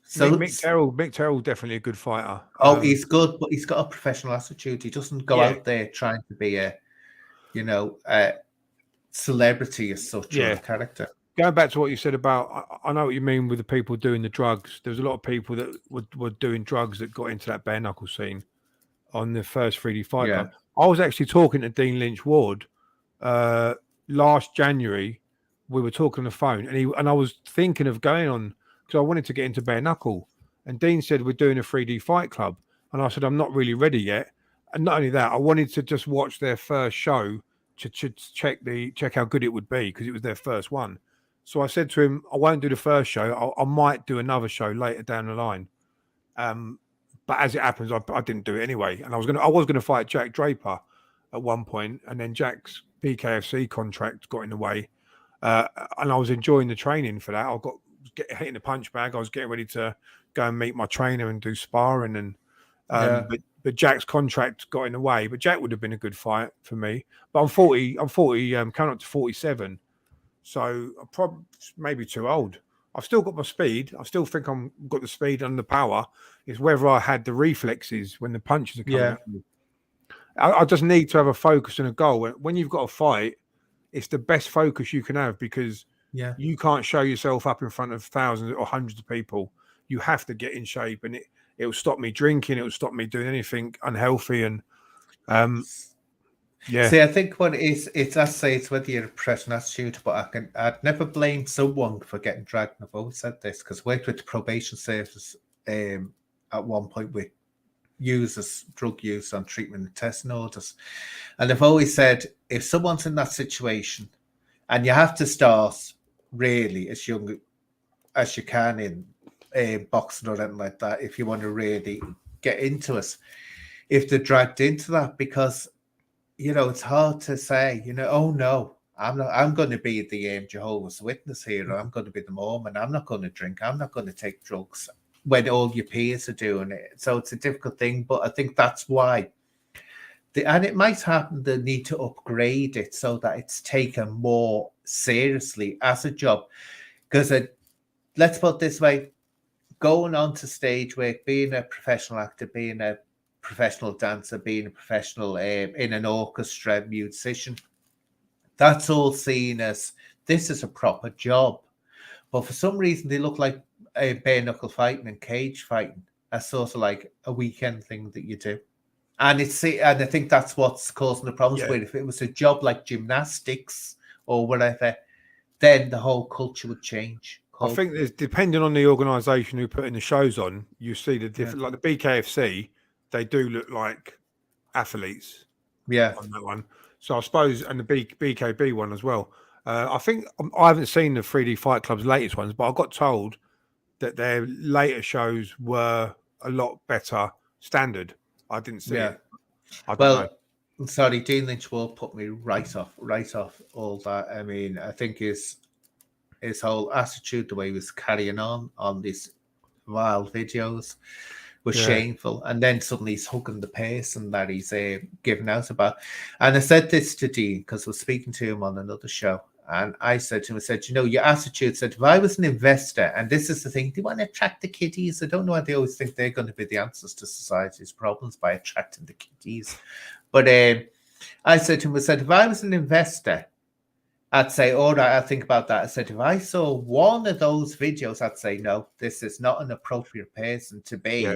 So Mick Terrell definitely a good fighter. he's good, but he's got a professional attitude. He doesn't go Yeah, out there trying to be a celebrity as such or a yeah. character. Going back to what you said about, I know what you mean with the people doing the drugs. There's a lot of people that were doing drugs that got into that bare knuckle scene on the first 3D Fight Yeah, Club. I was actually talking to Dean Lynch Ward last January. We were talking on the phone, and I was thinking of going on because I wanted to get into bare knuckle. And Dean said we're doing a 3D Fight Club, and I said I'm not really ready yet. And not only that, I wanted to just watch their first show to check how good it would be because it was their first one. So I said to him, I won't do the first show. I might do another show later down the line. But as it happens, I didn't do it anyway. And I was gonna fight Jack Draper at one point, and then Jack's PKFC contract got in the way. And I was enjoying the training for that. I got hitting the punch bag. I was getting ready to go and meet my trainer and do sparring. And yeah, but Jack's contract got in the way. But Jack would have been a good fight for me. But I'm 40. I'm 40. Coming up to 47. So I'm probably maybe too old. I've still got my speed. I still think I'm got the speed and the power. It's whether I had the reflexes when the punches are coming yeah, at me. I just need to have a focus and a goal. When you've got a fight, it's the best focus you can have because yeah. you can't show yourself up in front of thousands or hundreds of people. You have to get in shape, and it will stop me drinking. It will stop me doing anything unhealthy. And um, Yeah, See, I think what it is, I say it's whether you're a professional attitude, but I'd never blame someone for getting dragged. And I've always said this because I worked with the probation service at one point with users, drug use on treatment and testing orders. And I've always said if someone's in that situation and you have to start really as young as you can in boxing or anything like that, if you want to really get into it, if they're dragged into that, because it's hard to say, oh no, I'm not, I'm going to be the Jehovah's Witness here, or I'm going to be the Mormon, I'm not going to drink, I'm not going to take drugs when all your peers are doing it. So it's a difficult thing, but I think that's why. And it might happen the need to upgrade it so that it's taken more seriously as a job. Because let's put it this way, going on to stage work, being a professional actor, being a professional dancer, being a professional in an orchestra, musician, that's all seen as this is a proper job. But for some reason, they look like bare knuckle fighting and cage fighting as sort of like a weekend thing that you do. And I think that's what's causing the problems. Where if it was a job like gymnastics or whatever, then the whole culture would change. I think there's, depending on the organisation who putting the shows on, you see the different. Like the BKFC, they do look like athletes. Yeah, on that one. So I suppose, and the BKB one as well. I think I haven't seen the 3D Fight Club's latest ones, but I got told that their later shows were a lot better standard. I didn't see it. I don't know. Sorry, Dean Lynch will put me right off all that. I mean, I think his whole attitude, the way he was carrying on these vile videos, was shameful. And then suddenly he's hugging the person that he's giving out about. And I said this to Dean because I was speaking to him on another show. And I said to him, I said, your attitude said, if I was an investor, and this is the thing, they want to attract the kiddies. I don't know why they always think they're going to be the answers to society's problems by attracting the kiddies. But I said to him, I said, if I was an investor, I'd say, all right, I'll think about that. I said, if I saw one of those videos, I'd say, no, this is not an appropriate person to be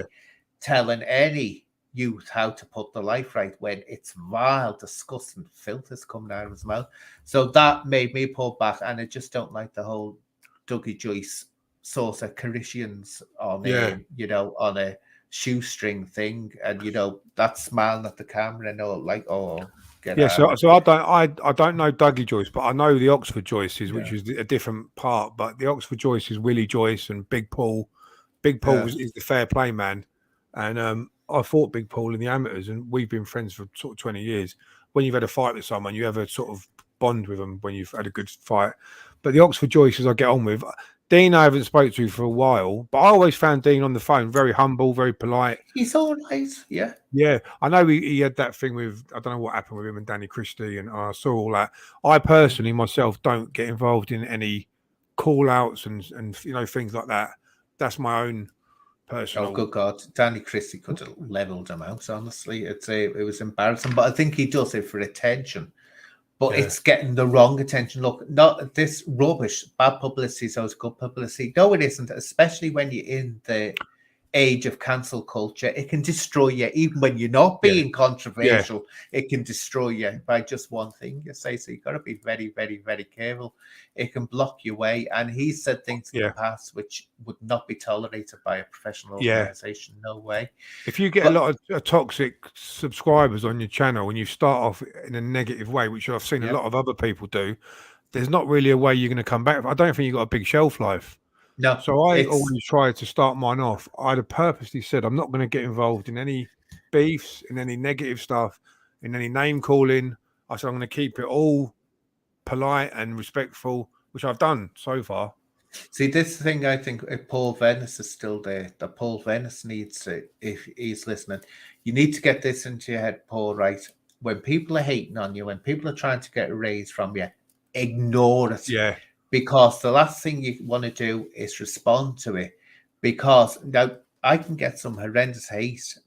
telling any youth how to put the life right when it's vile, disgusting filth is coming out of his mouth. So that made me pull back, and I just don't like the whole Dougie Joyce sort of Caricians on on a shoestring thing, and that smiling at the camera and all like, so I don't know Dougie Joyce, but I know the Oxford Joyces, which is a different part. But the Oxford Joyce is Willie Joyce and Big Paul. Big Paul is the fair play man, and I fought Big Paul in the amateurs, and we've been friends for sort of 20 years. When you've had a fight with someone, you have a sort of bond with them when you've had a good fight. But the Oxford Joyces I get on with. Dean I haven't spoke to for a while, but I always found Dean on the phone very humble, very polite. He's all right, yeah. Yeah, I know he had that thing with, I don't know what happened with him and Danny Christie, and I saw all that. I personally, myself, don't get involved in any call-outs and things like that. That's my own personal... Oh, good God. Danny Christie could have levelled him out, honestly. It was embarrassing, but I think he does it for attention. But it's getting the wrong attention. Look, not this rubbish. Bad publicity is always good publicity. No, it isn't, especially when you're in the age of cancel culture. It can destroy you, even when you're not being controversial. It can destroy you by just one thing you say. So you've got to be very, very, very careful. It can block your way. And he said things in the past which would not be tolerated by a professional organization. No way. If you get a lot of toxic subscribers on your channel and you start off in a negative way, which I've seen a lot of other people do, there's not really a way you're going to come back. I don't think you've got a big shelf life. No. So I always try to start mine off. I'd have purposely said I'm not going to get involved in any beefs, in any negative stuff, in any name calling. I said I'm going to keep it all polite and respectful, which I've done so far. See, this thing, I think if Paul Venice is still there, that Paul Venice needs to, if he's listening, you need to get this into your head, Paul, right? When people are hating on you, when people are trying to get a raise from you, ignore it. Yeah. Because the last thing you want to do is respond to it. Because now I can get some horrendous hate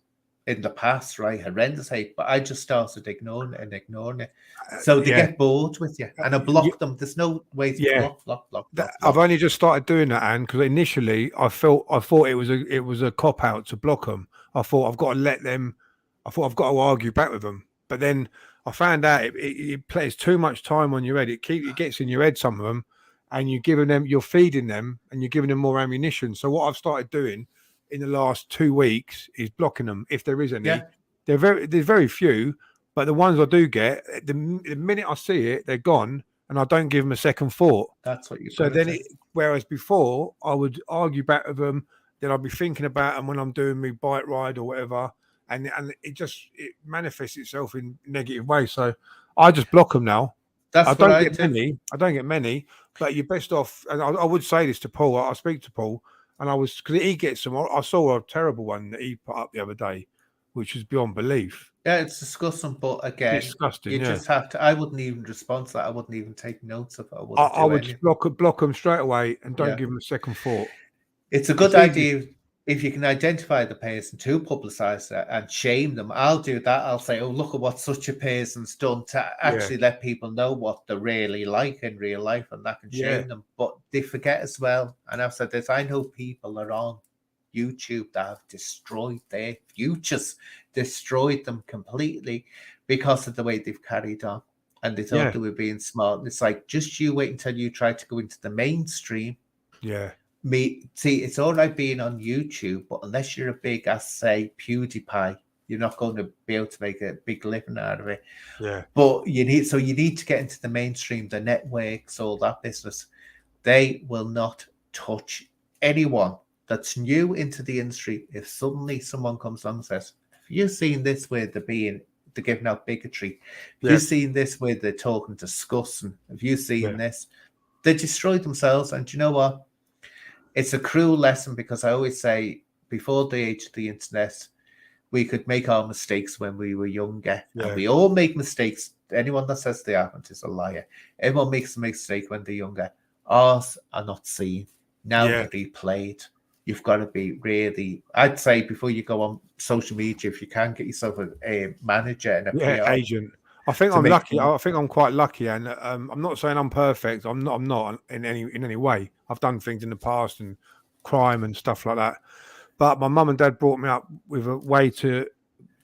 in the past, right? Horrendous hate, but I just started ignoring it. So they get bored with you, and I block them. There's no way to block. I've only just started doing that, Anne, because initially I thought it was a cop out to block them. I thought I've got to let them. I thought I've got to argue back with them. But then I found out it plays too much time on your head. It gets in your head, some of them, and you're feeding them, and you're giving them more ammunition. So what I've started doing in the last 2 weeks is blocking them if there is any. Yeah, There's very few, but the ones I do get, the minute I see it, they're gone, and I don't give them a second thought. that's what you've So got to then, do. whereas before I would argue back with them, then I'd be thinking about them when I'm doing my bike ride or whatever, and it manifests itself in negative ways. So I just block them now. I That's what don't I get do. many. I don't get many, but you're best off. And I would say this to Paul. I speak to Paul, and because he gets them. I saw a terrible one that he put up the other day, which was beyond belief. Yeah, it's disgusting, but again, Disgusting. you Yeah, just have to. I wouldn't even respond to that. I wouldn't even take notes of it. I wouldn't I do would just anything. block them straight away and don't Yeah, give them a second thought. it's a good It's easy. idea if you can identify the person to publicize it and shame them. I'll do that. I'll say, "Oh, look at what such a person's done," to Yeah, actually let people know what they're really like in real life, and that can yeah, shame them. But they forget as well. And I've said this. I know people are on YouTube that have destroyed their futures, destroyed them completely because of the way they've carried on. And they thought yeah, they were being smart. It's like, just you wait until you try to go into the mainstream. yeah, See, it's all right being on YouTube, but unless you're a big ass, say, PewDiePie, you're not going to be able to make a big living out of it. yeah, But you need to get into the mainstream, the networks, all that business. They will not touch anyone that's new into the industry. If suddenly someone comes on and says, "Have you seen this where they're giving out bigotry? Have you yeah, seen this where they're talking disgusting? Have you seen yeah, this?" They destroy themselves. And you know what? It's a cruel lesson, because I always say, before the age of the internet, we could make our mistakes when we were younger, and yeah, we all make mistakes. Anyone that says they haven't is a liar. Everyone makes a mistake when they're younger. Ours are not seen. Now yeah, they're replayed. You've got to be really, I'd say, before you go on social media, if you can, get yourself a manager and a yeah. PR Agent. I think to I'm make lucky. them. I think I'm quite lucky, and I'm not saying I'm perfect. I'm not. I'm not in any way. I've done things in the past and crime and stuff like that. But my mum and dad brought me up with a way to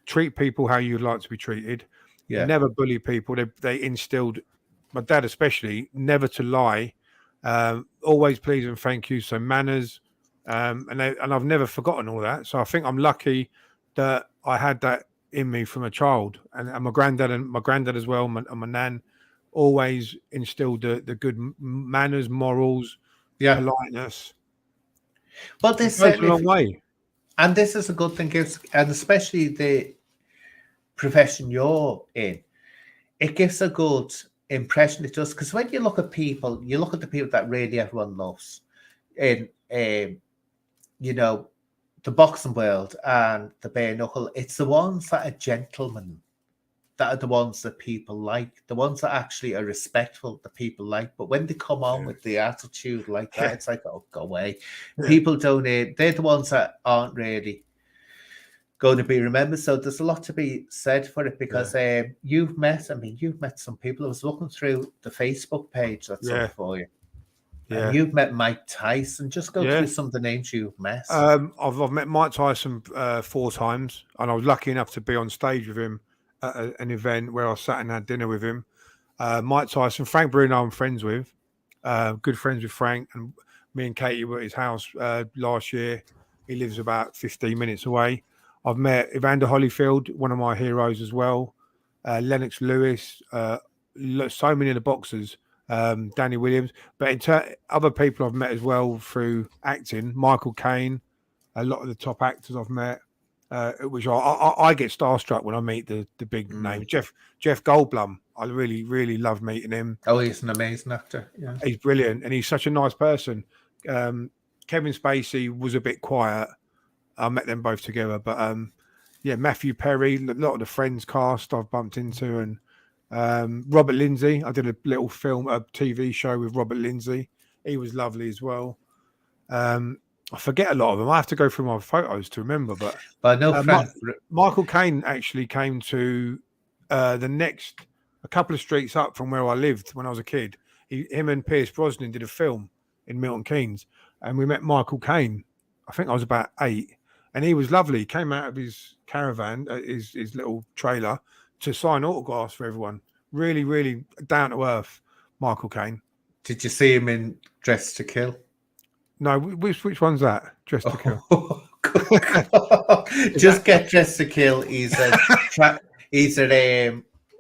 treat people how you'd like to be treated. Yeah, Never bully people. They instilled my dad especially never to lie. Always please and thank you. So manners, and I've never forgotten all that. So I think I'm lucky that I had that in me from a child, and my granddad as well, and my nan always instilled the good manners, morals, yeah. politeness. But It this goes a certainly, long way. and this is a good thing, gives, and especially the profession you're in, it gives a good impression. It does, because when you look at people, you look at the people that really everyone loves in, you know, the boxing world and the bare knuckle. It's the ones that are gentlemen that are the ones that people like, the ones that actually are respectful that people like. But when they come on Yeah, with the attitude like that, yeah, it's like, oh, go away. yeah, People don't. They're the ones that aren't really going to be remembered. So there's a lot to be said for it, yeah, because you've met some people. I was looking through the Facebook page that's up yeah, for you, and yeah. you've met Mike Tyson. Just go Yeah. through some of the names you've met. I've met Mike Tyson 4 times, and I was lucky enough to be on stage with him at an event where I sat and had dinner with him. Mike Tyson, Frank Bruno, I'm friends with, good friends with Frank, and me and Katie were at his house last year. He lives about 15 minutes away. I've met Evander Holyfield, one of my heroes as well. Lennox Lewis, so many of the boxers. Danny Williams, but other people I've met as well through acting, Michael Caine, a lot of the top actors I've met, which I get starstruck when I meet the big Mm. names. Jeff Goldblum, I really love meeting him. Oh, he's an amazing actor. Yeah. He's brilliant, and he's such a nice person. Kevin Spacey was a bit quiet. I met them both together, but yeah, Matthew Perry, a lot of the Friends cast I've bumped into, and Robert Lindsay. I did a little a TV show with Robert Lindsay. He was lovely as well. I forget a lot of them. I have to go through my photos to remember. But But I know Frank. Michael Caine actually came to a couple of streets up from where I lived when I was a kid. Him and Pierce Brosnan did a film in Milton Keynes, and we met Michael Caine. I think I was about 8, and he was lovely. He came out of his caravan, his little trailer, to sign autographs for everyone. Really, really down to earth, Michael Caine. Did you see him in Dress to Kill? No, which one's that? Dress to Kill. Oh, good God. Just get Dress to Kill. He's a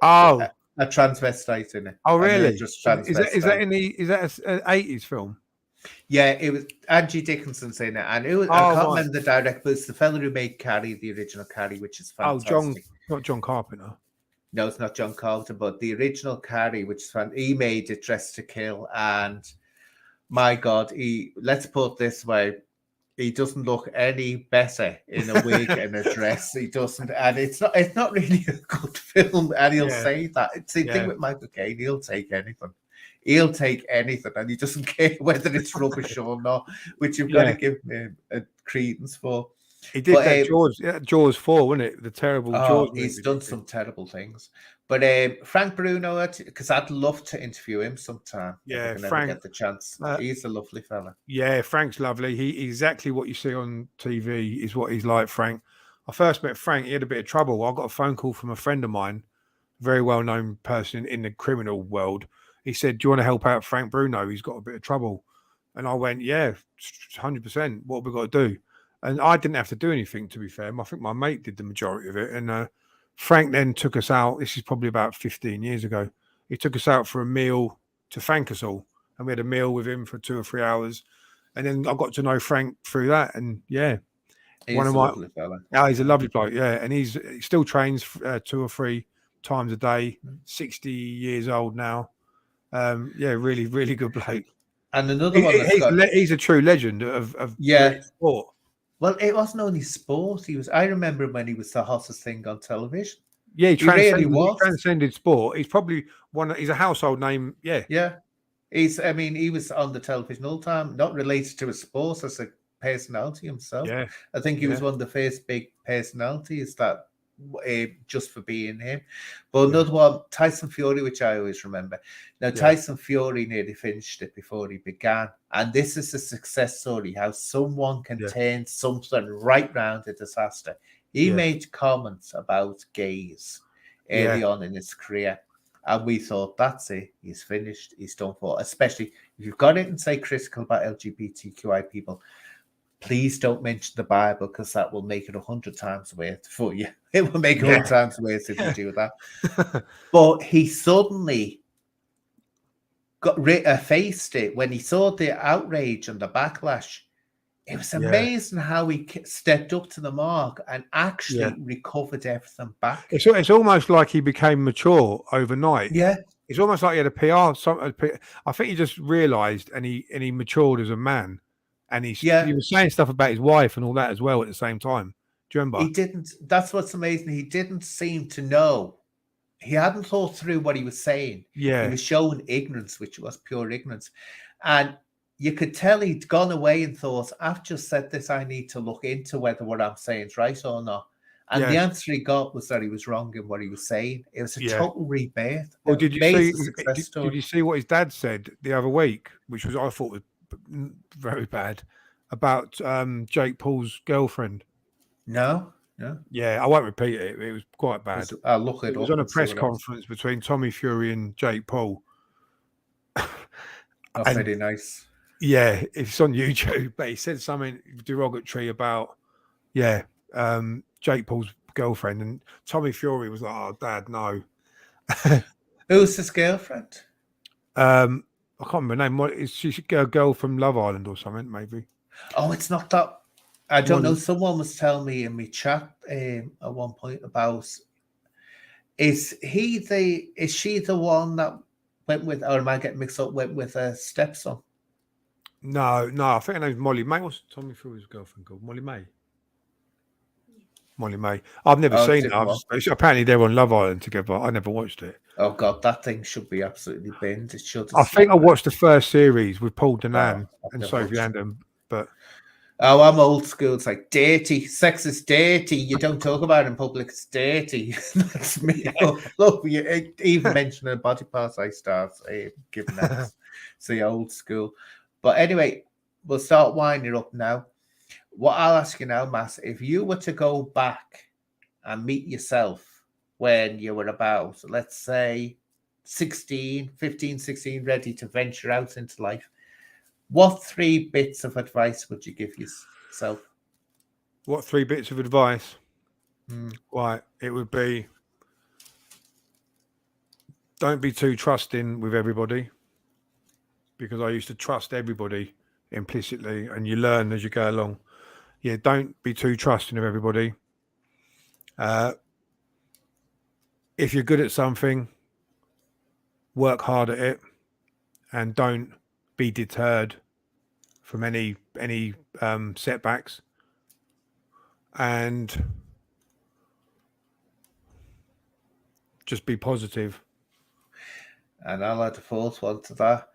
Oh, a transvestite in it. oh, And really? just Is that transvestite. in the is that an 80s film? Yeah, it was Angie Dickinson's in it, and I Oh, can't right. remember the director, but it's the fellow who made Carrie, the original Carrie, which is Oh, fantastic. not John Carpenter. No, it's not John Carpenter, but the original Carrie, which is fun. He made it Dress to Kill, and my God, let's put it this way, he doesn't look any better in a wig and a dress. He doesn't, and it's not really a good film. And he'll say that. It's the thing with Michael Caine, he'll take anything. He'll take anything, and he doesn't care whether it's rubbish or not, which you've got to give him a credence for. He did that Jaws 4, wasn't it? The terrible Jaws movie. He's done some terrible things. But Frank Bruno, because I'd love to interview him sometime. Yeah, Frank, get the chance. He's a lovely fella. Yeah, Frank's lovely. He exactly what you see on TV is what he's like, Frank. I first met Frank, he had a bit of trouble. I got a phone call from a friend of mine, very well-known person in the criminal world. He said, "Do you want to help out Frank Bruno? He's got a bit of trouble." And I went, "Yeah, 100%. What have we got to do?" And I didn't have to do anything, to be fair. I think my mate did the majority of it. And Frank then took us out. This is probably about 15 years ago. He took us out for a meal to thank us all. And we had a meal with him for 2 or 3 hours. And then I got to know Frank through that. And yeah, he's a lovely fella. Yeah, he's a lovely bloke. Yeah. And he still trains 2 or 3 times a day, 60 years old now. Yeah, really, really good bloke. And another one he's a true legend of sport. Well, it wasn't only sport. I remember when he was the hottest thing on television. Yeah, he was. Transcended sport. He's probably he's a household name. Yeah. Yeah. He was on the television all the time, not related to a sport as a personality himself. Yeah. I think he was one of the first big personalities that just for being him. But another one, Tyson Fury, which I always remember. Now, Tyson Fury nearly finished it before he began. And this is a success story, how someone can turn something right round a disaster. He made comments about gays early on in his career. And we thought, that's it. He's finished. He's done for. Especially if you've got it and say critical about LGBTQI people, please don't mention the Bible because that will make it 100 times worse for you. It will make it 100 times worse if you do that. But he suddenly faced it when he saw the outrage and the backlash. It was amazing how he stepped up to the mark and actually recovered everything back. It's almost like he became mature overnight. Yeah. It's almost like he had a PR. I think he just realised and he matured as a man. And he was saying stuff about his wife and all that as well at the same time. Do you remember? He didn't. That's what's amazing. He didn't seem to know. He hadn't thought through what he was saying. Yeah. He was showing ignorance, which was pure ignorance. And you could tell he'd gone away and thought, I've just said this. I need to look into whether what I'm saying is right or not. And the answer he got was that he was wrong in what he was saying. It was a total rebirth. Well, did you see what his dad said the other week, which I thought was very bad, about Jake Paul's girlfriend? No. Yeah, I won't repeat it. It was quite bad. I'll look it up. It was on a press conference between Tommy Fury and Jake Paul. That's very nice. Yeah, it's on YouTube, but he said something derogatory about Jake Paul's girlfriend, and Tommy Fury was like, "Oh, Dad, no." Who's his girlfriend? I can't remember her name. Is she a girl from Love Island or something? Maybe. Oh, it's not that. I don't know. Someone was telling me in my chat at one point about is she the one that went with, or am I getting mixed up with a stepson? No. I think her name's Molly May. What's Tommy Fury's girlfriend called? Molly May. Molly May. I've never seen it. Apparently they're on Love Island together. I never watched it. Oh God, that thing should be absolutely binned. It should. I think I watched the first series with Paul Danan and Sophie Andon, but. Oh, I'm old school. It's like dirty. Sex is dirty. You don't talk about it in public. It's dirty. That's me. Look, you even mentioning body parts, I start giving that. So old school. But anyway, we'll start winding up now. What I'll ask you now, Mass, if you were to go back and meet yourself when you were about, let's say, 16, 15, 16, ready to venture out into life, what 3 bits of advice would you give yourself? What 3 bits of advice? Mm. Right, it would be don't be too trusting with everybody, because I used to trust everybody implicitly, and you learn as you go along. Yeah, don't be too trusting of everybody. If you're good at something, work hard at it, and don't be deterred from any setbacks. And just be positive. And I'll add a fourth one to that.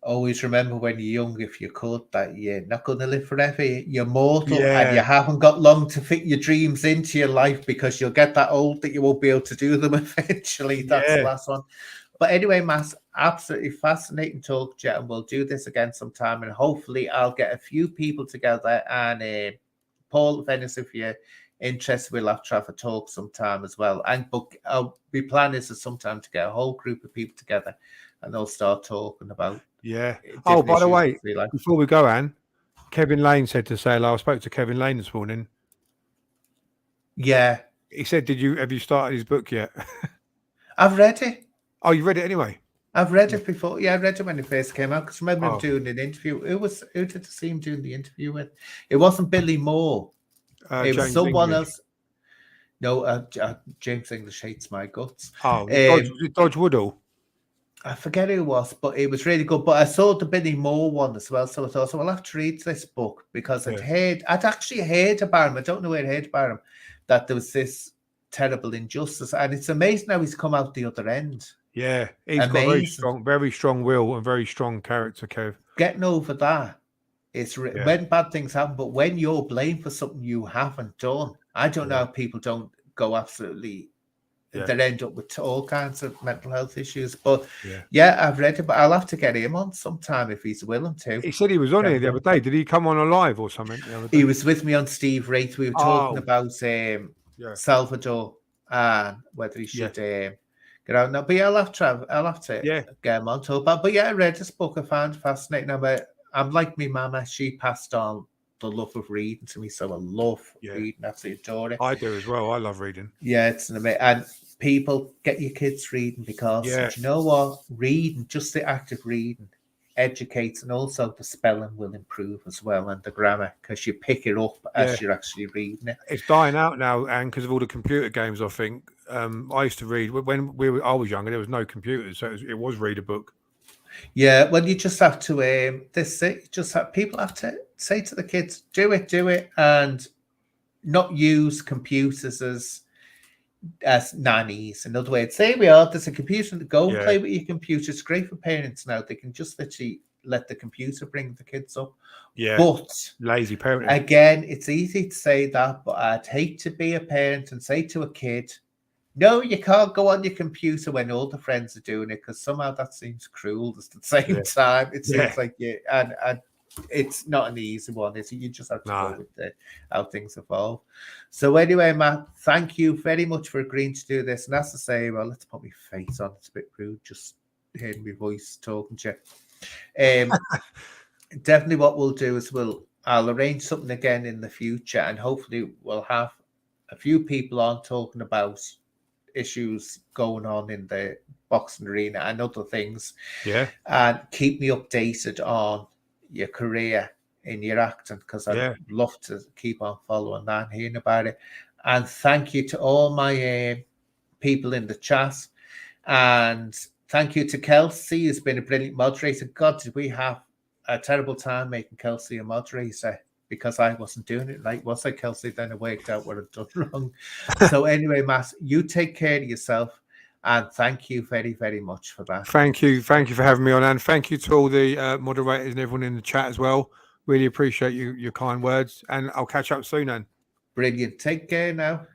Always remember when you're young, if you could, that you're not going to live forever. You're mortal and you Yeah, haven't got long to fit your dreams into your life, because you'll get that old that you won't be able to do them eventually. That's the yeah, last one. But anyway, Matt, absolutely fascinating talk to you, and we'll do this again sometime. And hopefully, I'll get a few people together. And Paul, Venice, if you're interested, we'll have a talk sometime as well. And but we plan is sometime to get a whole group of people together, and they'll start talking about yeah. Oh, different by the issues way, of free life. before we go, Anne, Kevin Lane said to say hello. I spoke to Kevin Lane this morning. Yeah, He said, have you started his book yet?" I've read it. Oh, you read it anyway? I've read it before. Yeah, I read it when it first came out, because I remember him Oh, doing an interview. Who did I see him doing the interview with? It wasn't Billy Moore. It was James someone English. else. No, James English hates my guts. Oh, was it Dodge Woodall? I forget who it was, but it was really good. But I saw the Billy Moore one as well, so I thought, so I'll have to read this book, because Yeah, I'd actually heard about him. I don't know where I heard about him, that there was this terrible injustice, and it's amazing how he's come out the other end. yeah. He's got Amazing. very strong will and very strong character, Kev. Getting over that. It's Yeah, when bad things happen, but when you're blamed for something you haven't done, I don't know yeah, how people don't go absolutely. yeah, They end up with all kinds of mental health issues. But yeah. yeah, I've read it, but I'll have to get him on sometime if he's willing to. He said he was on here Kevin the Lane. other day. Did he come on a live or something the other He day? was with me on Steve Wraith. We were talking Oh, about yeah, Salvador and whether he yeah, should get out now. But yeah, I'll have to yeah, get him on talk about. But yeah, I read this book. I found it fascinating. I'm like me mama. She passed on the love of reading to me, so I love yeah. reading. Absolutely adore it. I do as well. I love reading. Yeah, it's an amazing. And people, get your kids reading, because Yeah, do you know what? Reading, just the act of reading, educates, and also the spelling will improve as well, and the grammar, because you pick it up yeah. as you're actually reading it. It's dying out now, and because of all the computer games, I think. I used to read when I was younger. There was no computers, so it was read a book. Yeah, well, you just have to people have to say to the kids, do it, and not use computers as nannies. In other words, say we are, there's a computer, go and Yeah, play with your computer. It's great for parents now. They can just literally let the computer bring the kids up. yeah. But Lazy parenting. again, it's easy to say that, but I'd hate to be a parent and say to a kid, no, you can't go on your computer when all the friends are doing it, because somehow that seems cruel. At the same Yeah, time, it yeah. seems like and it's not an easy one, is it? You just have to Nah. go with how things evolve. So anyway, Matt, thank you very much for agreeing to do this. And as I say, well, let's put my face on. It's a bit rude just hearing my voice talking to you. Definitely what we'll do is I'll arrange something again in the future, and hopefully we'll have a few people on talking about issues going on in the boxing arena and other things. Yeah, And keep me updated on your career in your acting, because I'd love to keep on following that and hearing about it. And thank you to all my people in the chat, and thank you to Kelsey, who's been a brilliant moderator. God, did we have a terrible time making Kelsey a moderator, because I wasn't doing it right, was I, Kelsey? Then I worked out what I'd done wrong. So anyway, Matt, you take care of yourself, and thank you very, very much for that. Thank you for having me on, and thank you to all the moderators and everyone in the chat as well. Really appreciate your kind words, and I'll catch up soon, Anne. Brilliant. Take care now.